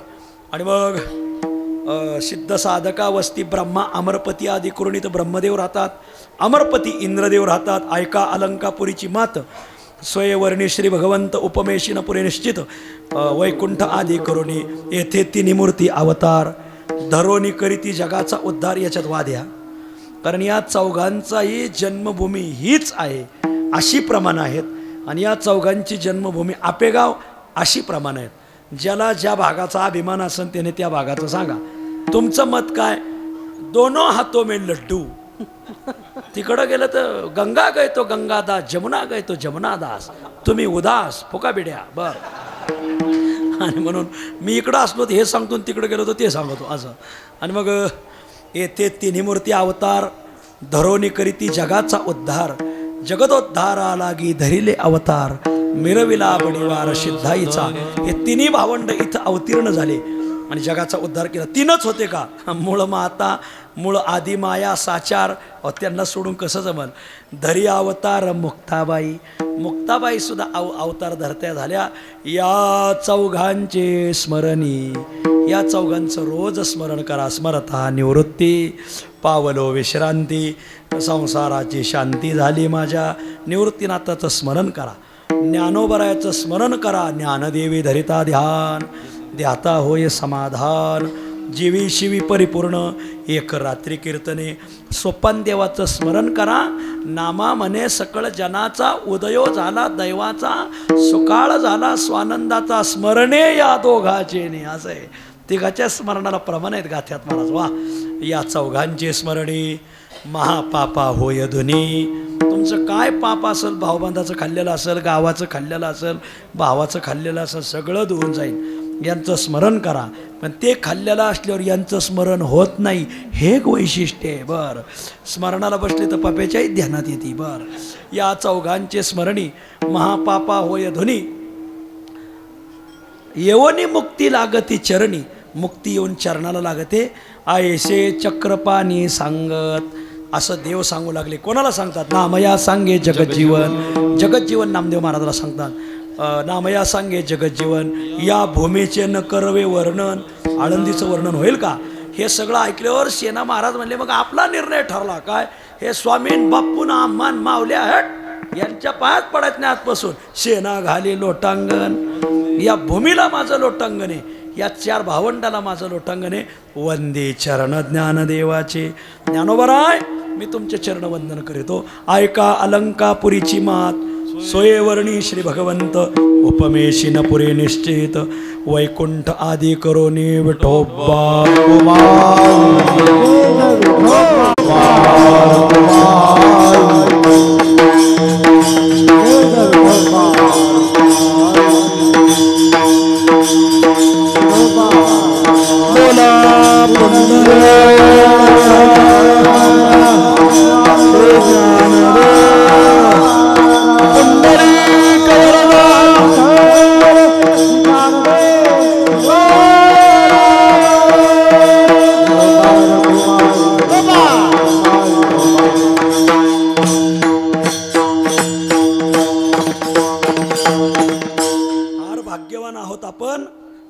आणि मग सिद्ध साधका वस्ती ब्रह्मा अमरपती आदी करून इथं ब्रह्मदेव राहतात, अमरपती इंद्रदेव राहतात. ऐका अलंकापुरीची मात, स्वयंवर्णी श्री भगवंत उपमेशिन पुरे निश्चित, वैकुंठ आदी करुणी येथे तिन्ही मूर्ती अवतार, धरोनी करीती जगाचा उद्धार. याच्यात वाद या, कारण या चौघांचाही जन्मभूमी हीच आहे अशी प्रमाण आहेत. आणि या चौघांची जन्मभूमी आपेगाव अशी प्रमाण आहेत. ज्याला ज्या भागाचा अभिमान असेल त्याने त्या भागाचं सांगा. तुमचं मत काय? दोनों हाथों में लड्डू. तिकडं गेलं तर गंगा गए तो गंगादास, जमुना गए तो जमुनादास, तुम्ही उदास फुका बिड्या. बर. आणि म्हणून मी इकडं असलो तर हे सांगतो, तिकडं गेलो तर ते सांगतो असं. आणि मग येथे तिन्ही मूर्ती अवतार, धरोनी करीती जगाचा उद्धार, जगदोद्धारा लागी धरिले अवतार, मिरविला बडिवार सिद्धाईचा. हे तिन्ही भावंड इथं अवतीर्ण झाले आणि जगाचा उद्धार केला. तीनच होते का? मूळ माता, मूळ आदी माया साचार. त्यांना सोडून कसं जमल? धरी अवतार मुक्ताबाई. मुक्ताबाई सुद्धा अवतार धरत्या झाल्या. या चौघांचे स्मरणी, या चौघांचं रोज स्मरण करा. स्मरता निवृत्ती, पावलो विश्रांती, संसाराची शांती झाली माझ्या. निवृत्तीनाथाचं स्मरण करा, ज्ञानोबरायाचं स्मरण करा. ज्ञानदेवी धरिता ध्यान, ध्याता होय समाधान. जीवी शिवी परिपूर्ण एक रात्री कीर्तने. सोपान देवाचं स्मरण करा. नामा म्हणे सकळ जनाचा उदयो झाला दैवाचा, सुकाळ झाला स्वानंदाचा. स्मरणे या दोघाचे ने. असं आहे. तिघाच्या स्मरणाला प्रमाण आहेत गाथ्यात महाराज. वा. या चौघांचे स्मरणी महापापा होय धुनी. तुमचं काय पाप असेल, भावबंधाचं खाल्लेलं असेल, गावाचं खाल्लेलं असेल, भावाचं खाल्लेलं असेल, सगळं धुवून जाईल. यांचं स्मरण करा. पण ते खाल्लेलं असल्यावर यांचं स्मरण होत नाही, हे एक वैशिष्ट्य आहे. बरं. स्मरणाला बसले तर पाप्याच्याही ध्यानात येते. बरं. या चौघांचे स्मरणी महापापा होय धुनी. येवनी मुक्ती लागती चरणी. मुक्ती येऊन चरणाला लागते. आयसे चक्रपाणी सांगत. असं देव सांगू लागले. कोणाला सांगतात? नामया सांगे जगज्जीवन. जगज्जीवन नामदेव महाराजाला सांगतात. नामया सांगे जगज्जीवन. या भूमीचे न करवे वर्णन. आळंदीचं वर्णन होईल का? हे सगळं ऐकल्यावर सेना महाराज म्हणले मग आपला निर्णय ठरला काय? हे स्वामीन बाप्पून आम्हान मावल्या हट यांच्या पायात पडत नाही आजपासून. सेना घाली लोटांगण. या भूमीला माझं लोटांगण आहे, या चार भावंडाला माझं लोटांगण आहे. वंदे चरण ज्ञानदेवाचे. ज्ञानोबराय मी तुमचे चरणवंदन करीतो. ऐका अलंकापुरीची मात, सोयवर्णी श्री भगवंत उपमेशिन पुरे निश्चित, वैकुंठ आदी करोनी विठोबा.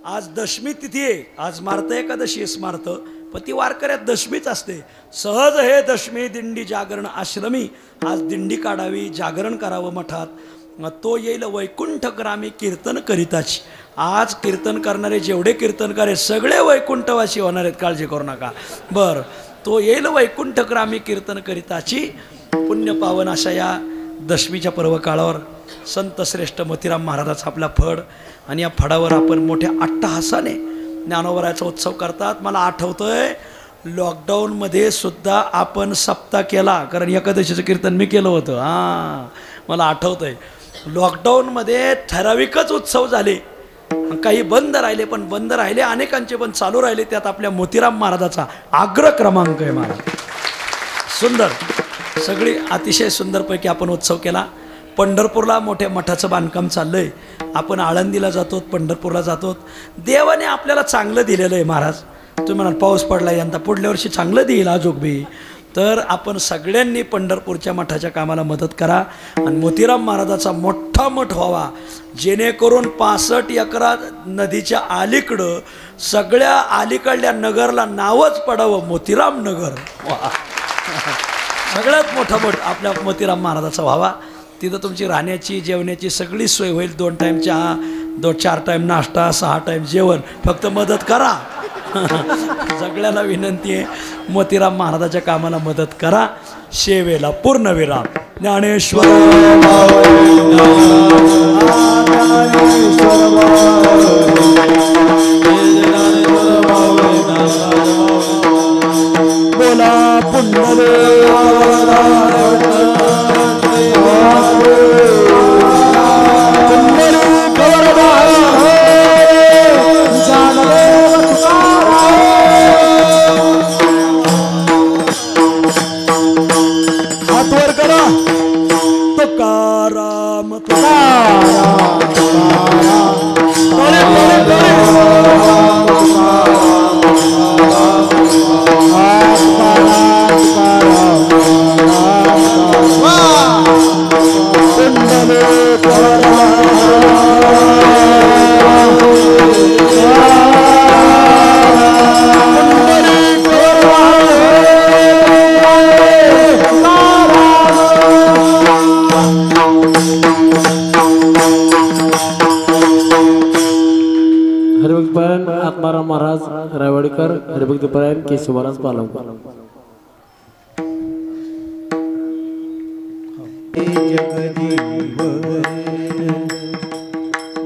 आज दशमी तिथी आहे. आज मार्त एकादशी स्मार्त, पण ती वारकऱ्यात दशमीच असते. सहज हे दशमी दिंडी जागरण आश्रमी. आज दिंडी काढावी, जागरण करावं मठात. तो येईल वैकुंठ ग्रामी कीर्तन करिताची. आज कीर्तन करणारे जेवढे कीर्तनकार आहेत सगळे वैकुंठवासी होणार आहेत, काळजी करू नका. बरं. तो येईल वैकुंठ ग्रामी कीर्तन करिताची. पुण्य पावन अशा या दशमीच्या पर्व काळावर संत श्रेष्ठ मोतीराम महाराजाचा आपला फड आणि या फडावर आपण मोठ्या अट्टहासाने ज्ञानोबराचा उत्सव करतात. मला आठवतंय लॉकडाऊनमध्ये सुद्धा आपण सप्ताह केला, कारण एकादशीचं कीर्तन मी केलं होतं. मला आठवतंय लॉकडाऊनमध्ये ठराविकच उत्सव झाले, काही बंद राहिले, पण बंद राहिले अनेकांचे, पण चालू राहिले. त्यात आपल्या मोतीराम महाराजाचा अग्र क्रमांक आहे. महाराज सुंदर, सगळी अतिशय सुंदरपैकी आपण उत्सव केला. पंढरपूरला मोठ्या मठाचं बांधकाम चाललं आहे. आपण आळंदीला जातो, पंढरपूरला जातो. देवाने आपल्याला चांगलं दिलेलं आहे. महाराज तुम्ही म्हणाल पाऊस पडला यंदा, पुढल्या वर्षी चांगलं देईल आजोगबी. तर आपण सगळ्यांनी पंढरपूरच्या मठाच्या कामाला मदत करा आणि मोतीराम महाराजाचा मोठा मठ व्हावा, जेणेकरून 65 एकरा नदीच्या अलीकडं सगळ्या अलीकडल्या नगरला नावच पडावं मोतीराम नगर. सगळ्यात मोठा मठ आपल्या मोतीराम महाराजाचा व्हावा. तिथं तुमची राहण्याची जेवण्याची सगळी सोय होईल. 2 टाईम चहा, 4 टाईम नाश्ता, 6 टाईम जेवण. फक्त मदत करा. सगळ्याला विनंती आहे, मोतीराम महाराजाच्या कामाला मदत करा. सेवेला पूर्ण विराम. ज्ञानेश्वर बोला तुकाराम हरिभक्तपरायण आत्माराम महाराज रायवाडीकर, हरिभक्तपरायण केशव महाराज पालवकर.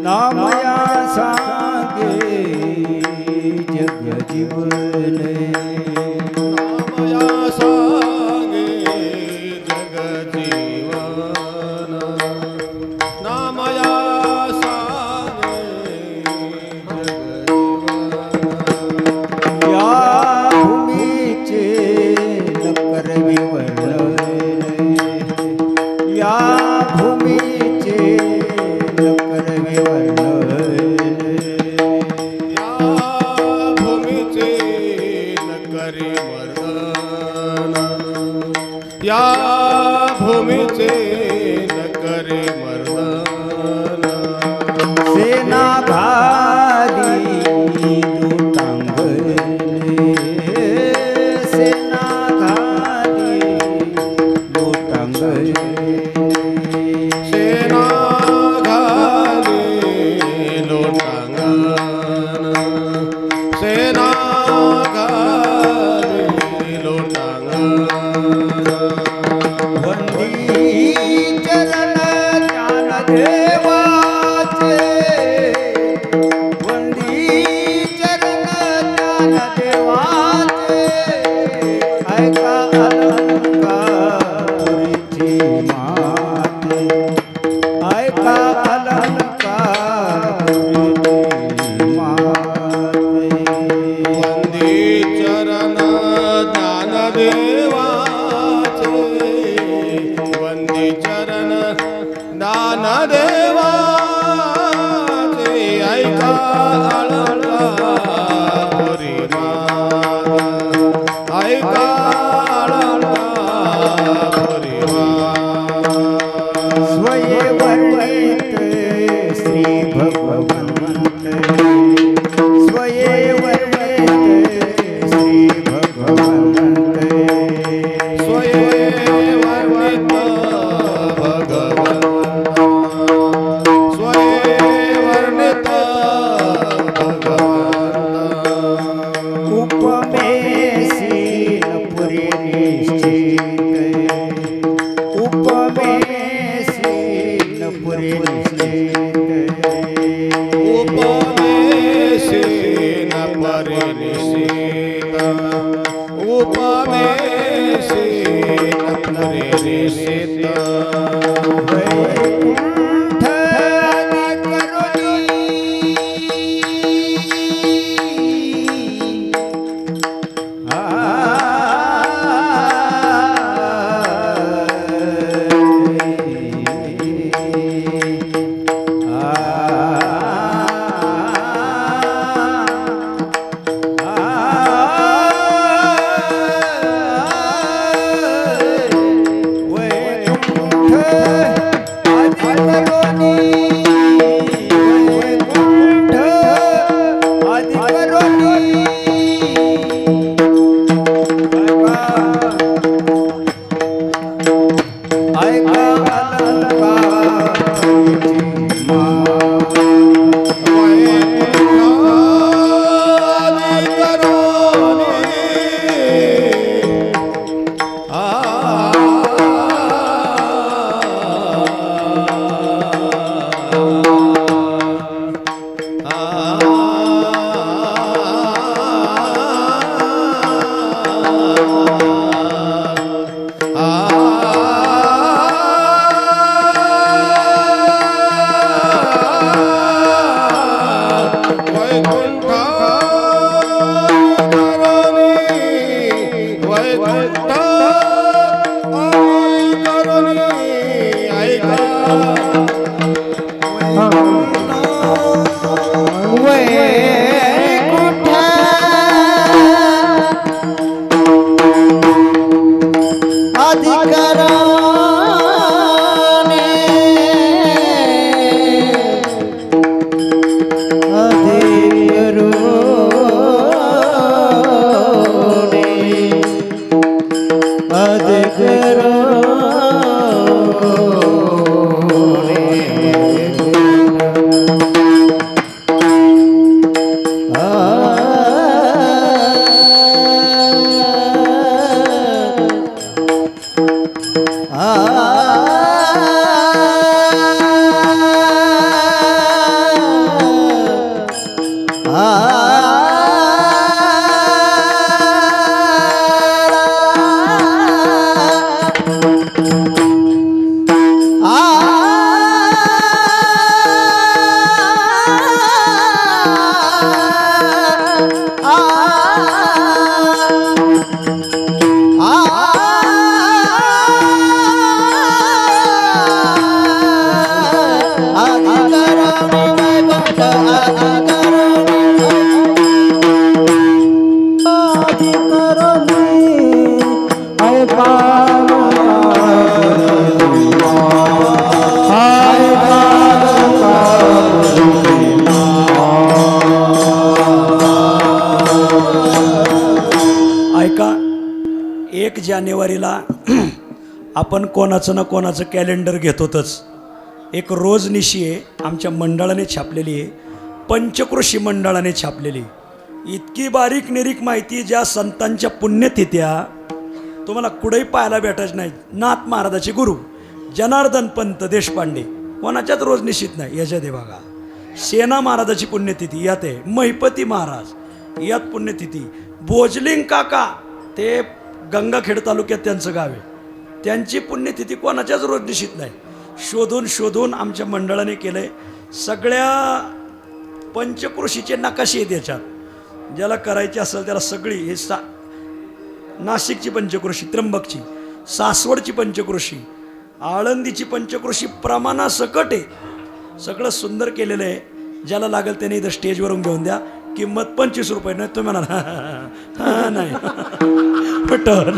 नामया सांगे जगजीवन, नामया सांगे जगजीवन, नामया सांगे जगजीवन. या भूमीचे नकर विवळले, या भूमीचे नकर विवळले, या भूमीचे नकरी मर्दन, या भूमीचे नकरी मर्दन. सेना घाली दुटांगले, सेना घाली दुटांगले, सेना घाली लोटांगण, सेना घाली लोटांगण. वंदी चरण ज्ञान देवाचे, वंदी चरण ज्ञान देवाचे, ऐका अलंकापुरीची माते, ऐका अलंकापुरीची माते. सेन परिनिषित उपमे सेन परिनिषित वैकुंठ करुणी जानेवारीला आपण कोणाचं ना कोणाचं कॅलेंडर घेतोतच. एक रोजनिशी आहे आमच्या मंडळाने छापलेली आहे, पंचकृषी मंडळाने छापलेली. इतकी बारीक निरीक माहिती ज्या संतांच्या पुण्यतिथ्या तुम्हाला कुठेही पाहायला भेटायच नाही. नाथ महाराजाचे गुरु जनार्दन पंत देशपांडे कोणाच्याच रोजनिशीत नाही. याच्यात आहे बघा, सेना महाराजाची पुण्यतिथी यात आहे, महिपती महाराज यात पुण्यतिथी, भोजलिंग काका ते गंगाखेड तालुक्यात त्यांचं गाव आहे, त्यांची पुण्यतिथी कोणाच्याच रोजनिशीत नाही. शोधून शोधून आमच्या मंडळाने केलं आहे. सगळ्या पंचकृषीचे नकाशे आहेत याच्यात. ज्याला करायची असेल त्याला सगळी हे नाशिकची पंचकृषी, त्र्यंबकची, सासवडची पंचकृषी, आळंदीची पंचकृषी प्रमाणासकट आहे. सगळं सुंदर केलेलं आहे. ज्याला लागेल त्याने इथं स्टेजवरून घेऊन द्या. किंमत 25 रुपये. नाही तुम्ही म्हणाला नाही पटवलं.